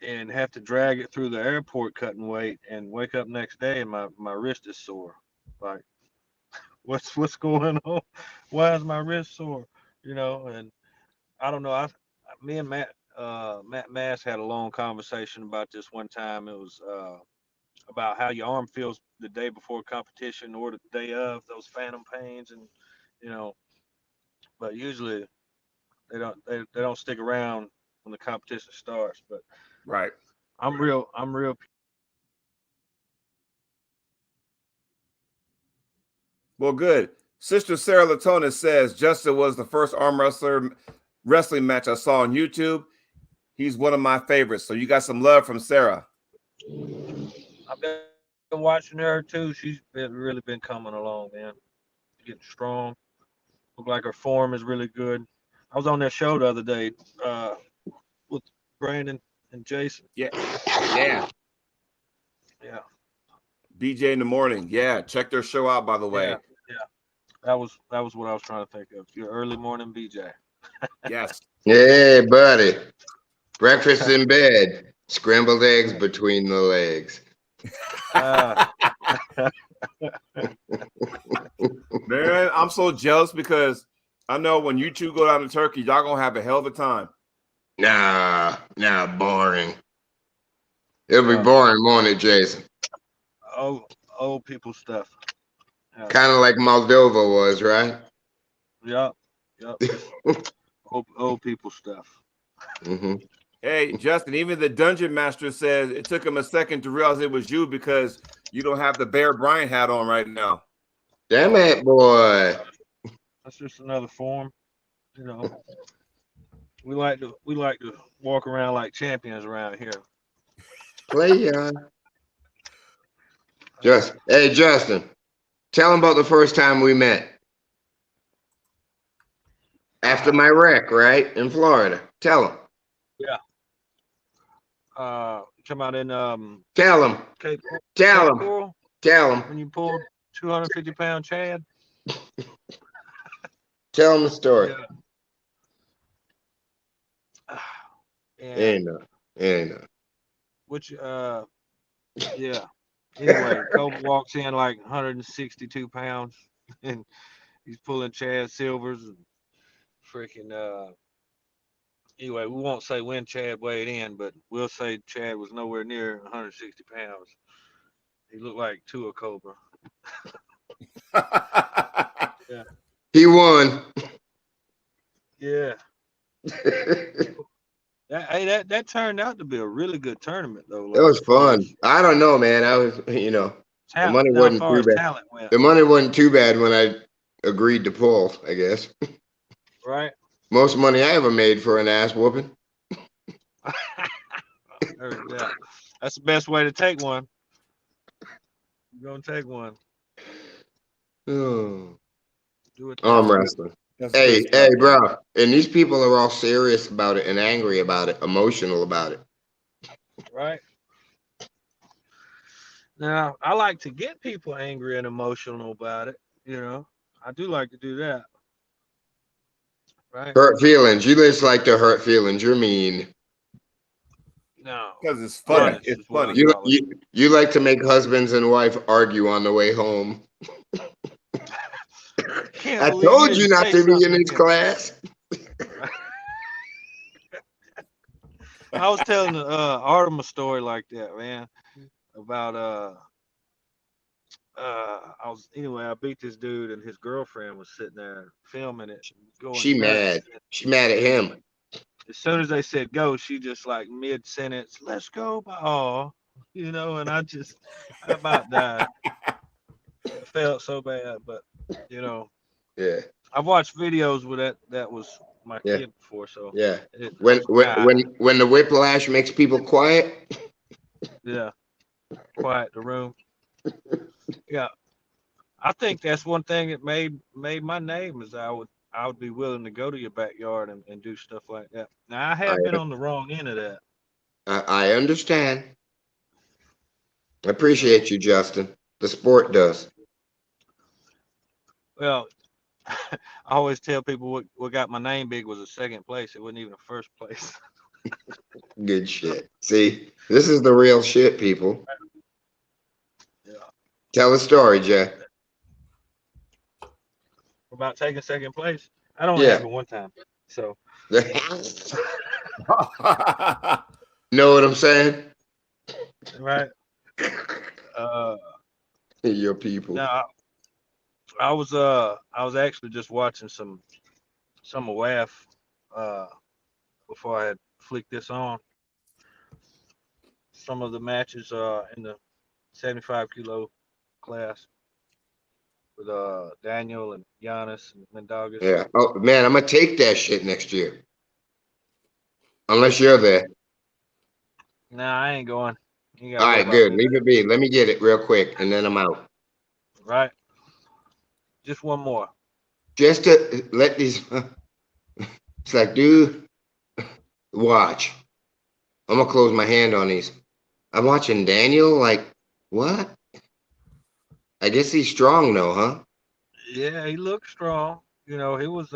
and have to drag it through the airport cutting weight and wake up next day and my wrist is sore. Like what's going on? Why is my wrist sore? And I don't know. Me and Matt Mass had a long conversation about this one time. It was about how your arm feels the day before competition or the day of, those phantom pains, and you know, but usually they don't stick around when the competition starts. But Right. I'm real. Well, good. Sister Sarah Latona says Justin was the first arm wrestling match I saw on YouTube. He's one of my favorites. So you got some love from Sarah. I've been watching her too. She's really been coming along, man. Getting strong. Look like her form is really good. I was on their show the other day with Brandon and Jason. Yeah. Yeah. Yeah, BJ in the morning. Yeah. Check their show out, by the yeah, way. yeah. That was what I was trying to think of. Your early morning BJ. Yes. Hey, buddy. Breakfast in bed. Scrambled eggs between the legs. uh, Man, I'm so jealous because I know when you two go down to Turkey, y'all gonna have a hell of a time. Nah, boring. It'll be uh, boring, won't it, Jason? old old people stuff. Yeah. Kind of like Moldova was, right? Yep. Yep. Just old people stuff. Hmm. Hey, Justin, even the dungeon master says it took him a second to realize it was you because you don't have the Bear Bryant hat on right now. Damn it, boy. That's just another form. You know, we like to walk around like champions around here. Play Hey, Justin, tell him about the first time we met. After my wreck, right? In Florida. Tell him. Yeah. Come out in Tell him. Cape Tell him. Coral Tell him. when you pulled 250-pound Chad. Tell him the story. Yeah. And Ain't no. Ain't no. which yeah. Anyway, Kobe walks in like 162 pounds, and he's pulling Chad Silvers and freaking. Anyway, we won't say when Chad weighed in, but we'll say Chad was nowhere near 160 pounds. He looked like Tua Cobra. Yeah. He won. Yeah. That turned out to be a really good tournament though. It Like was as far fun. as I don't know, man. I was, the money now, as wasn't far too as bad. talent went, The money wasn't too bad when I agreed to pull, I guess. right? Most money I ever made for an ass whooping. Yeah, that's the best way to take one. You're gonna take one. Oh, Do it that arm way. wrestling. That's Hey, good stuff, man. bro. And these people are all serious about it and angry about it, emotional about it. Right. Now, I like to get people angry and emotional about it. You know, I do like to do that. Right. Hurt feelings. You just like to hurt feelings. You're mean. No, Because it's funny. honest It's is what I funny. You call it. you you like to make husbands and wife argue on the way home. Can't I believe you told you didn't not say to be something in this again. class. I was telling Artem a story like that, man. About I beat this dude and his girlfriend was sitting there filming it, going She nuts. mad. She mad at And him. as soon as they said go, she just like mid sentence, let's go, and I about died. I felt so bad, but you know, Yeah, I've watched videos with that was my yeah, kid before, so yeah. I When was when like, when the whiplash makes people quiet. yeah, quiet the room. Yeah, I think that's one thing that made my name is I would be willing to go to your backyard and do stuff like that. Now I I have been on the wrong end of that, I understand. I you know. appreciate you, Justin. The sport does. Well, I always tell people what got my name big was a second place. It wasn't even a first place. Good shit. See, this is the real shit, people. Yeah. Tell the story, Jay. About taking second place. That only Yeah. happened one time. So Know what I'm saying? right. Uh Your people. now I was actually just watching some of WAF before I had flicked this on. Some of the matches in the 75 kilo class with Daniel and Giannis and Mendagas. Yeah. Oh man, I'm gonna take that shit next year. Unless you're there. Nah, I ain't going. You ain't All gotta worry right, about good. me Leave there. it be. Let me get it real quick, and then I'm out. Right? Just one more. Just to let these. It's like, dude, watch. I'm gonna close my hand on these. I'm watching Daniel. Like, what? I guess he's strong though, huh? Yeah, he looked strong. You know, he was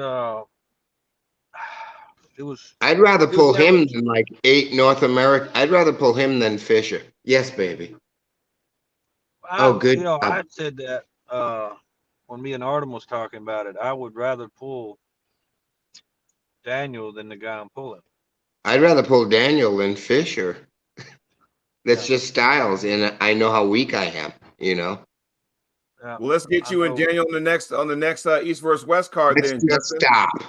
it was I'd rather it was pull that him was than like 8 North America. I'd rather pull him than Fisher. Yes, baby. Oh, good I job. had said that when me and Artem was talking about it. I would rather pull Daniel than the guy I'm pulling. I'd rather pull Daniel than Fisher. That's Yeah. just styles, and I know how weak I am. Yeah, Well, let's get I you and know. Daniel on the next East versus West card Let's then, just Justin. stop.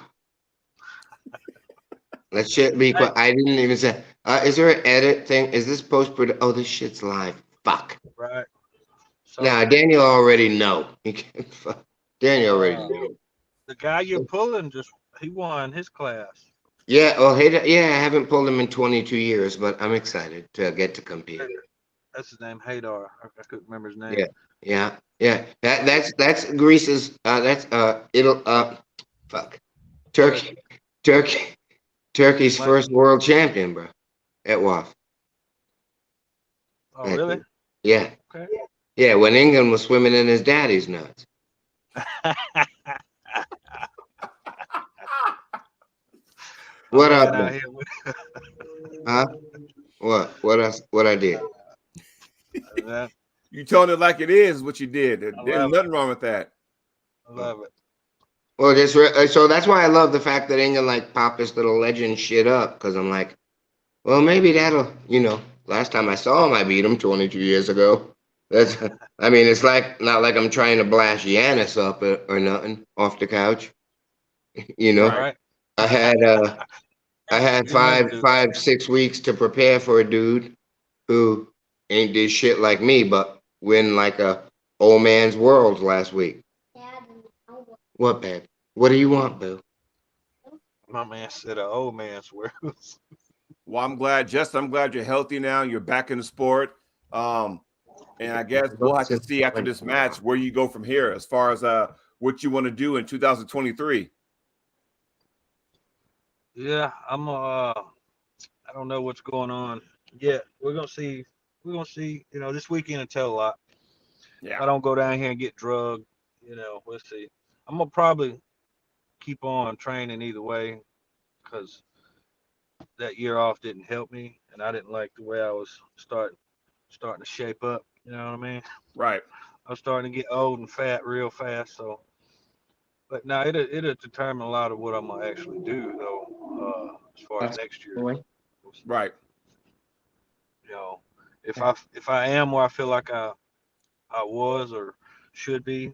Let's be quiet. I didn't even say. Is there an edit thing? Is this post production? Oh, this shit's live. Fuck. Right. So Nah, Daniel already know. Daniel already uh, know. the guy you're pulling he won his class. Yeah. Oh, hey. Yeah, I haven't pulled him in 22 years, but I'm excited to get to compete. That's his name, Hadar. I couldn't remember his name. Yeah. Yeah. Yeah. That's Greece's. That's it'll fuck. Turkey. Turkey. Turkey's What? first world champion, bro. At WAF. Oh, really? Yeah. Okay. Yeah. When England was swimming in his daddy's nuts. What I'm up, looking out man? here with Huh? What? What else? What I did? that. You telling it like it is what you did. I There's love it. nothing wrong with that. I love it. Well, so that's why I love the fact that England like pop this little legend shit up because I'm like, well, maybe that'll, last time I saw him, I beat him 22 years ago. That's, I mean, it's like not like I'm trying to blast Yanis up or nothing off the couch. You know, Right. Right. I had I had You never do that. 6 weeks to prepare for a dude who ain't did shit like me, but win like a old man's world last week. Dad, no. What, babe? What do you want, boo? My man said an old man's words. Well, I'm glad, Justin. I'm glad you're healthy now. You're back in the sport. And I guess we'll have to see after this match where you go from here as far as what you want to do in 2023. Yeah, I don't know what's going on yet. We're gonna see. This weekend will tell a lot. If I Yeah. don't go down here and get drugged, we'll see. I'm gonna probably keep on training either way because that year off didn't help me, and I didn't like the way I was starting to shape up. You know what I mean? Right. I was starting to get old and fat real fast. So, but now it'll determine a lot of what I'm gonna actually do though, as far as next year. Right. You know, if I am where I feel like I was or should be,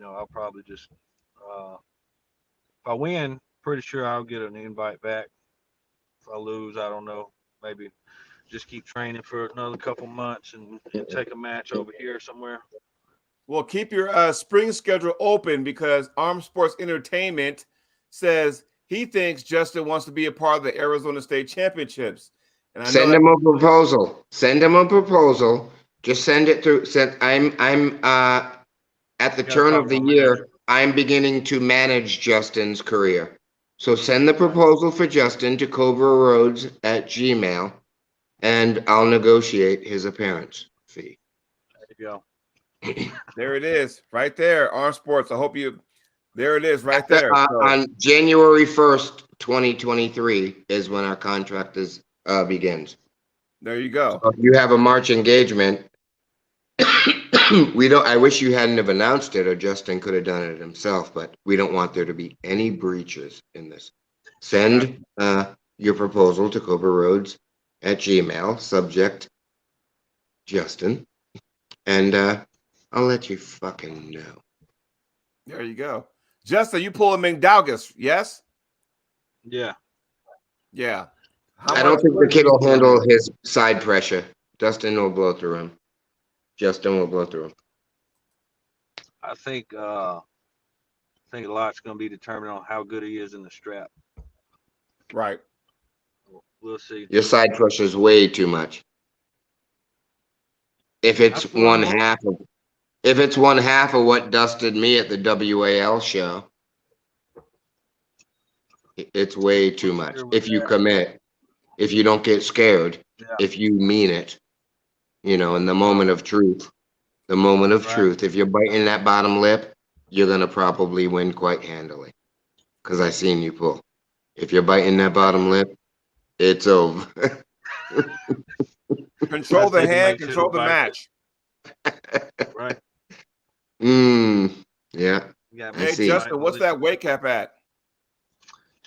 I'll probably just if I win, pretty sure I'll get an invite back. If I lose, I don't know. Maybe just keep training for another couple months and take a match over here somewhere. Well, keep your spring schedule open because Arm Sports Entertainment says he thinks Justin wants to be a part of the Arizona State Championships. And I know Send that him a proposal. Send him a proposal. Just send it through. I'm at the You gotta turn talk of to the my year, manager. I'm beginning to manage Justin's career. So send the proposal for Justin to Cobra Roads at Gmail, and I'll negotiate his appearance fee. There you go. there it is, right there. Arm Sports. There it is, right there. So On January 1st, 2023 is when our contract begins. there you go. So if you have a March engagement, I wish you hadn't have announced it or Justin could have done it himself, but we don't want there to be any breaches in this. Send your proposal to Cobra Roads at Gmail, subject Justin, and I'll let you fucking know. There you go. Justin, you pull a McDougas, yes? Yeah. Yeah. I don't think the kid will handle his side pressure. Justin will blow through him. Justin will blow through him. I think a lot's gonna be determined on how good he is in the strap. Right. We'll see. Your side pressure is way too much. If it's That's what I'm hoping. if it's one half of what dusted me at the WAL show, it's way too much. If you commit, if you don't get scared, Yeah. if you mean it, in the moment of truth, if you're biting that bottom lip, you're going to probably win quite handily. Because I seen you pull. If you're biting that bottom lip, it's over. Control the Just need to hand, make sure control the the bite- match. Right. Yeah. Yeah. Hey, see. Justin, what's that weight cap at?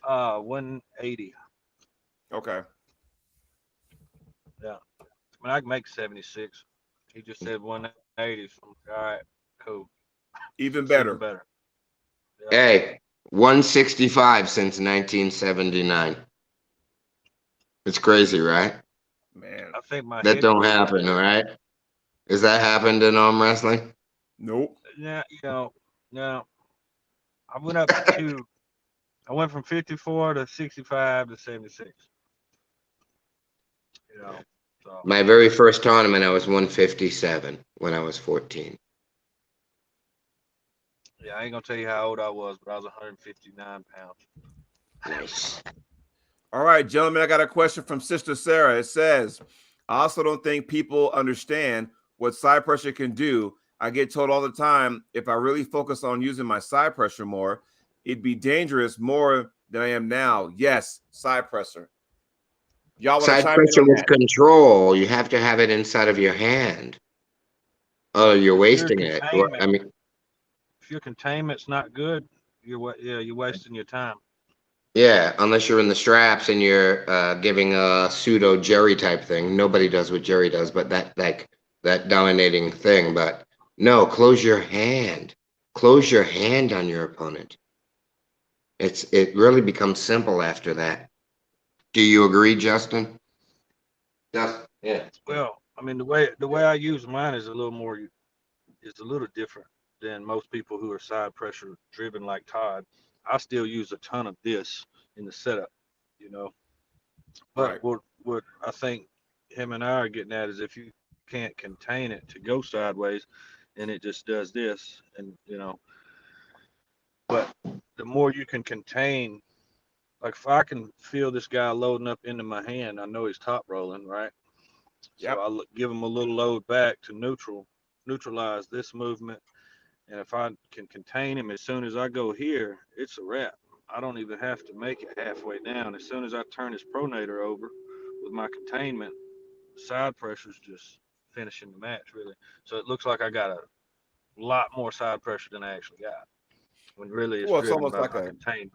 180. Okay. Yeah. I mean, I can make 76. He just said 180. So I'm like, all right, cool. Even It's even better. better. Yeah. Hey, 165 since 1979. It's crazy, right? Man. I think my That don't heavyweight happen, all division. right? Has that happened in arm wrestling? Nope. Yeah, now I went up to. I went from 54 to 65 to 76. You know, so My very first tournament, I was 157 when I was 14. yeah, I ain't gonna tell you how old I was, but I was 159 pounds. Nice. All right, gentlemen, I got a question from Sister Sarah. It says, I also don't think people understand what side pressure can do. I get told all the time, if I really focus on using my side pressure more, it'd be dangerous more than I am now. Yes, side pressure. Y'all want to Side chime in pressure on with that? control, you have to have it inside of your hand. Oh, you're If your wasting it. containment, I mean, if your containment's not good, you're wasting your time. yeah, unless you're in the straps and you're giving a pseudo Jerry type thing. Nobody does what Jerry does, but that dominating thing. But no, close your hand. Close your hand on your opponent. It really becomes simple after that. Do you agree, Justin? Yes. Yeah. Well, I mean the way I use mine is a little different than most people who are side pressure driven like Todd. I still use a ton of this in the setup, you know. But Right. what I think him and I are getting at is if you can't contain it to go sideways, and it just does this, and but the more you can contain, like if I can feel this guy loading up into my hand, I know he's top rolling, right? So Yep. give him a little load back to neutralize this movement. And if I can contain him as soon as I go here, it's a wrap. I don't even have to make it halfway down. As soon as I turn his pronator over with my containment, side pressure's just finishing the match, really. So it looks like I got a lot more side pressure than I actually got, when really it's Well, it's driven by my containment.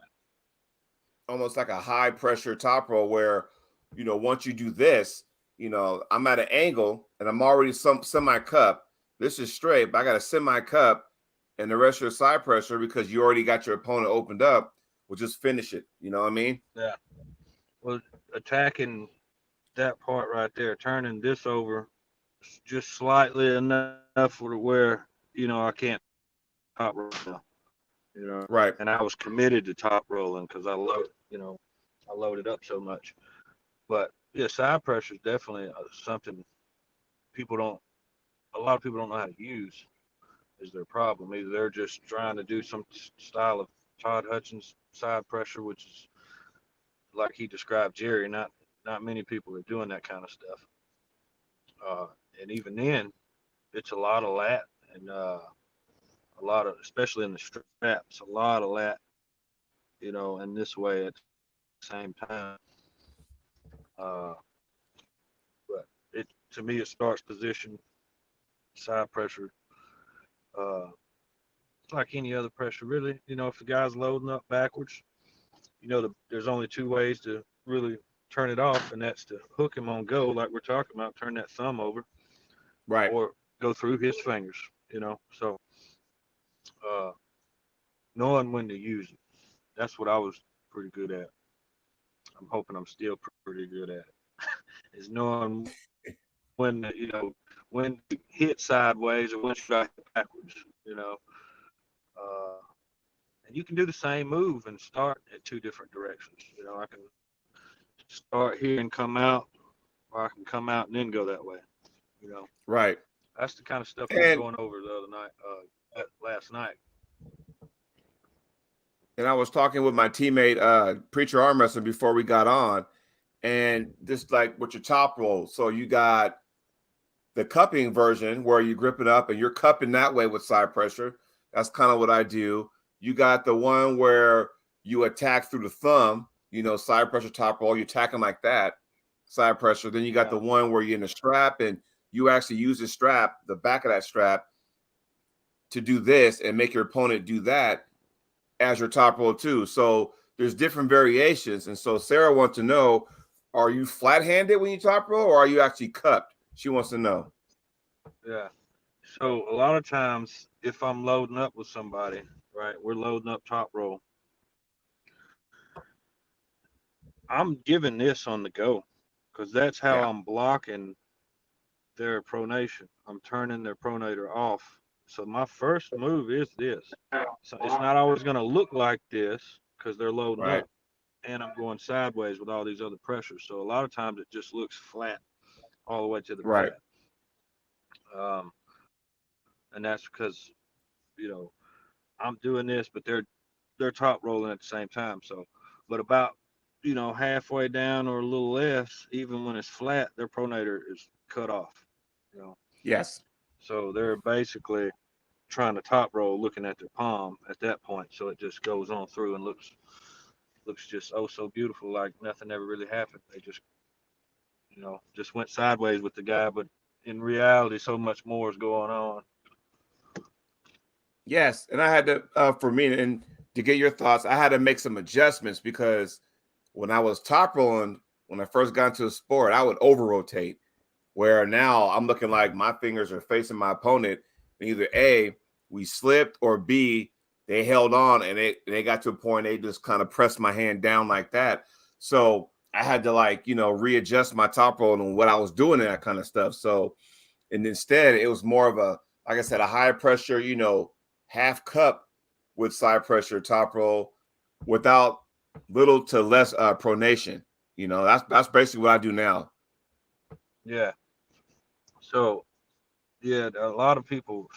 almost like a high pressure top roll where, once you do this, I'm at an angle and I'm already semi cup. This is straight, but I got a semi cup and the rest of your side pressure because you already got your opponent opened up will just finish it. You know what I mean? Yeah. Well, attacking that part right there, turning this over just slightly enough where I can't top roll now, Right. and I was committed to top rolling because I loaded up so much. But yeah, side pressure is definitely something people don't. A lot of people don't know how to use. Is their problem? Either they're just trying to do some style of Todd Hutchins side pressure, which is like he described Jerry. Not many people are doing that kind of stuff. Uh, and even then, it's a lot of lat and a lot of, especially in the straps, a lot of lat, in this way at the same time. Uh, but to me, it starts position, side pressure, uh, like any other pressure, really. If the guy's loading up backwards, there's only two ways to really turn it off, and that's to hook him on go, like we're talking about, turn that thumb over, Right. or go through his fingers, So, uh, knowing when to use it, that's what I was pretty good at. I'm hoping I'm still pretty good at it. Is knowing when when to hit sideways or when should I hit backwards. You know, uh, and you can do the same move and start at two different directions. I can start here and come out, or I can come out and then go that way. You know, Right. that's the kind of stuff we were And going over the other night, last night. and I was talking with my teammate, Preacher Arm Wrestler, before we got on, and just like with your top roll. So you got the cupping version where you grip it up and you're cupping that way with side pressure. That's kind of what I do. You got the one where you attack through the thumb, side pressure, top roll, you're attacking like that, side pressure. Then you got Yeah, the one where you're in a strap and you actually use the strap, the back of that strap, to do this and make your opponent do that as your top roll too. So there's different variations. And so Sarah wants to know, are you flat-handed when you top roll or are you actually cupped? She wants to know. yeah. So a lot of times if I'm loading up with somebody, right? We're loading up top roll. I'm giving this on the go because that's how Yeah. I'm blocking their pronation. I'm turning their pronator off. So my first move is this. So it's not always going to look like this because they're loading Right. up and I'm going sideways with all these other pressures. So a lot of times it just looks flat all the way to the Right. pad. And that's because, you know, I'm doing this, but they're top rolling at the same time. So, but about halfway down or a little less, even when it's flat, their pronator is cut off. You know, Yes. so they're basically trying to top roll, looking at their palm at that point. So it just goes on through and looks just oh so beautiful, like nothing ever really happened. They just went sideways with the guy, but in reality, so much more is going on. Yes. And I had to, for me, and to get your thoughts, I had to make some adjustments because when I was top rolling, when I first got into the sport, I would over rotate. Where now I'm looking like my fingers are facing my opponent, and either A, we slipped, or B, they held on and they got to a point they just kind of pressed my hand down like that. So I had to readjust my top roll and what I was doing and that kind of stuff. So and instead it was more of a, like I said, a high pressure, half cup with side pressure top roll without little to less pronation. That's basically what I do now. Yeah. So yeah, a lot of people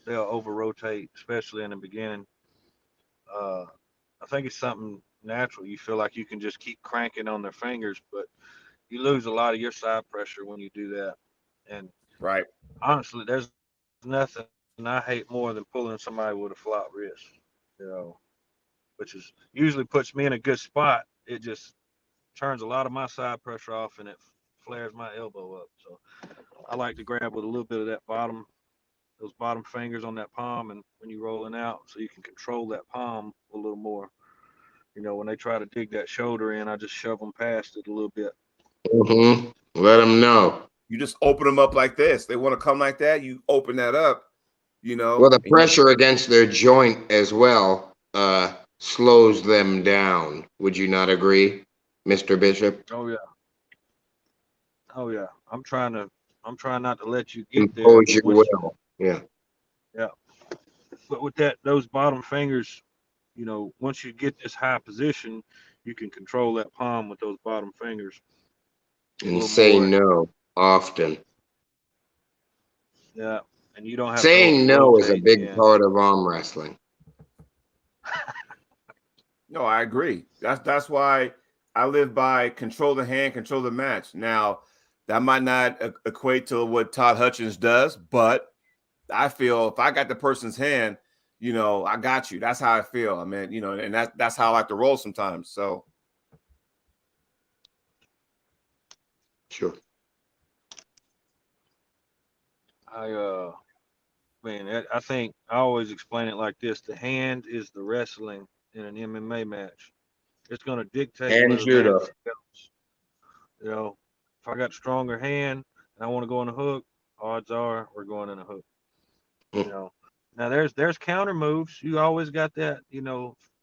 they'll over rotate, especially in the beginning. Uh, I think it's something natural. You feel like you can just keep cranking on their fingers, but you lose a lot of your side pressure when you do that. And Right. honestly, there's nothing I hate more than pulling somebody with a flat wrist, you know, which is usually puts me in a good spot. It just turns a lot of my side pressure off and it flares my elbow up. So I like to grab with a little bit of those bottom fingers on that palm, and when you're rolling out, so you can control that palm a little more. When they try to dig that shoulder in, I just shove them past it a little bit. Let them know. You just open them up like this. They want to come like that. You open that up, Well, the and pressure against their joint as well slows them down. Would you not agree, Mr. Bishop? Oh yeah, oh yeah. I'm trying not to let you get there, Impose but your once will. Yeah. yeah, but with those bottom fingers, once you get this high position, you can control that palm with those bottom fingers a And little say more. no often. Yeah, and you don't have to over Saying no is a rotate big then. part of arm wrestling. no, I agree. That's why I live by control the hand, control the match. Now, that might not equate to what Todd Hutchins does, but I feel if I got the person's hand, I got you. That's how I feel. I mean, and that's how I like to roll sometimes. So Sure. I I think I always explain it like this: the hand is the wrestling in an MMA match. It's going to dictate where And the match judo. goes. You know, if I got stronger hand and I want to go in a hook, odds are we're going in a hook. You know, now there's counter moves. You always got that.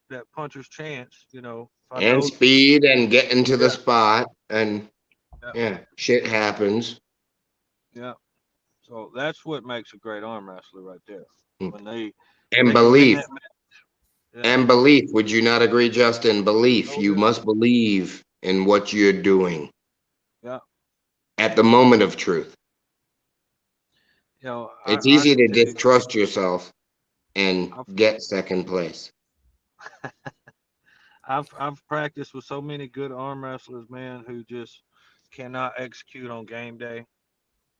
That puncher's chance. If I And know, speed and getting to the yeah, spot. And yeah, yeah, shit happens. yeah. So that's what makes a great arm wrestler right there. Mm. When they when And they can win belief. that match. Yeah. And belief. Would you not agree, Justin? Belief. Oh You yeah. must believe in what you're doing Yeah. at the moment of truth. It's I easy can to tell you, distrust yourself and I've get second place. I've practiced with so many good arm wrestlers, man, who just cannot execute on game day.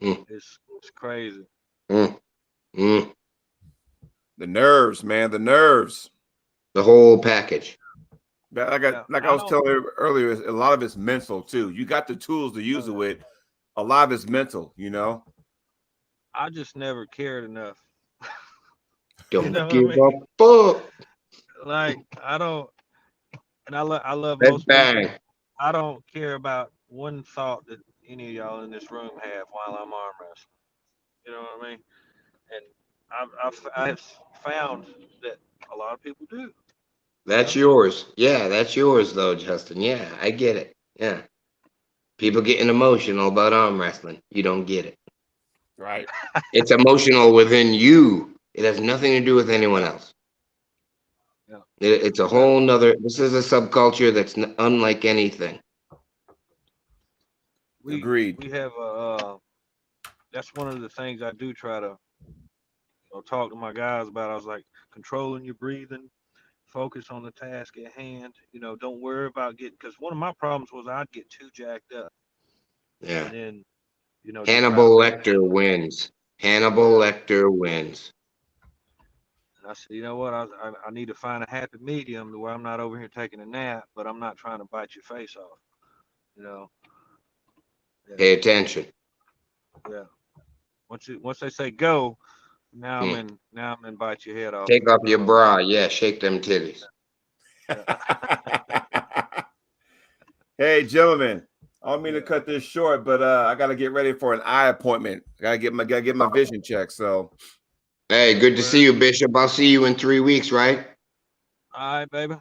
Mm, It's crazy. mm, mm. the nerves, man, the nerves. The whole package. Like I Yeah, like I I was don't. telling you earlier, a lot of it's mental too. You got the tools to Oh use it yeah. with. A lot of it's mental. I just never cared enough. You Don't know what I give mean? a fuck. Like I don't, and I love Let's most bang. people. I don't care about one thought that any of y'all in this room have while I'm arm wrestling. You know what I mean? And I have found that a lot of people do. That's yours. Yeah, that's yours though, Justin. Yeah, I get it. Yeah. People getting emotional about arm wrestling. You don't get it. Right. It's emotional within you. It has nothing to do with anyone else. Yeah. It's a whole nother. This is a subculture that's unlike anything. Agreed. We have that's one of the things I do try to talk to my guys about. I was like, controlling your breathing, focus on the task at hand. Don't worry about getting, because one of my problems was I'd get too jacked up, Yeah. and then just try to Hannibal make Lecter sure. wins. Hannibal Lecter wins. And I said, you know what? I need to find a happy medium to where I'm not over here taking a nap, but I'm not trying to bite your face off. You know. Yeah. Pay attention. Yeah. Once they say go, now Hmm. I'm in bite your head off. Take off your bra. Yeah, shake them titties. Hey, gentlemen, I don't mean to cut this short, but I got to get ready for an eye appointment. Gotta get my vision checked. So, Hey, good to see you, Bishop. I'll see you in 3 weeks, right? All right, baby.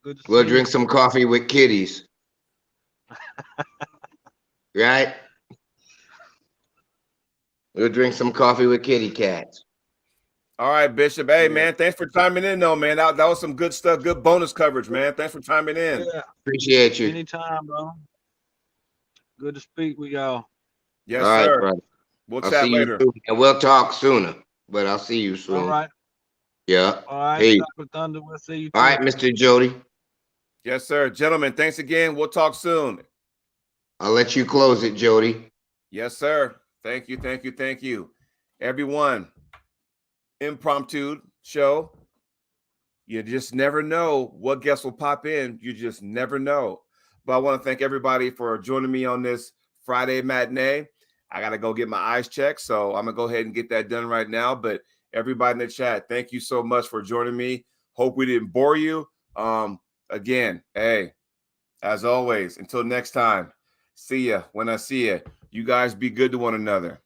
Good to We'll see drink you. some coffee with kitties. Right? We'll drink some coffee with kitty cats. all right, Bishop. Hey, Yeah. man, thanks for chiming in, though, man. That was some good stuff. Good bonus coverage, man. Thanks for chiming in. Yeah. Appreciate you. Anytime, bro. Good to speak with y'all. Yes, All right, sir. brother. We'll I'll chat see you later. soon. And we'll talk sooner, but I'll see you soon. All right. Yeah. All right. Peace. Chocolate Thunder. We'll see you too. All right, Mr. Jody. Yes, sir. Gentlemen, thanks again. We'll talk soon. I'll let you close it, Jody. Yes, sir. Thank you. Thank you. Thank you. Everyone, impromptu show. You just never know what guests will pop in. You just never know. But I want to thank everybody for joining me on this Friday matinee. I got to go get my eyes checked. So I'm going to go ahead and get that done right now. But everybody in the chat, thank you so much for joining me. Hope we didn't bore you. Again, hey, as always, until next time, see ya when I see ya. You guys be good to one another.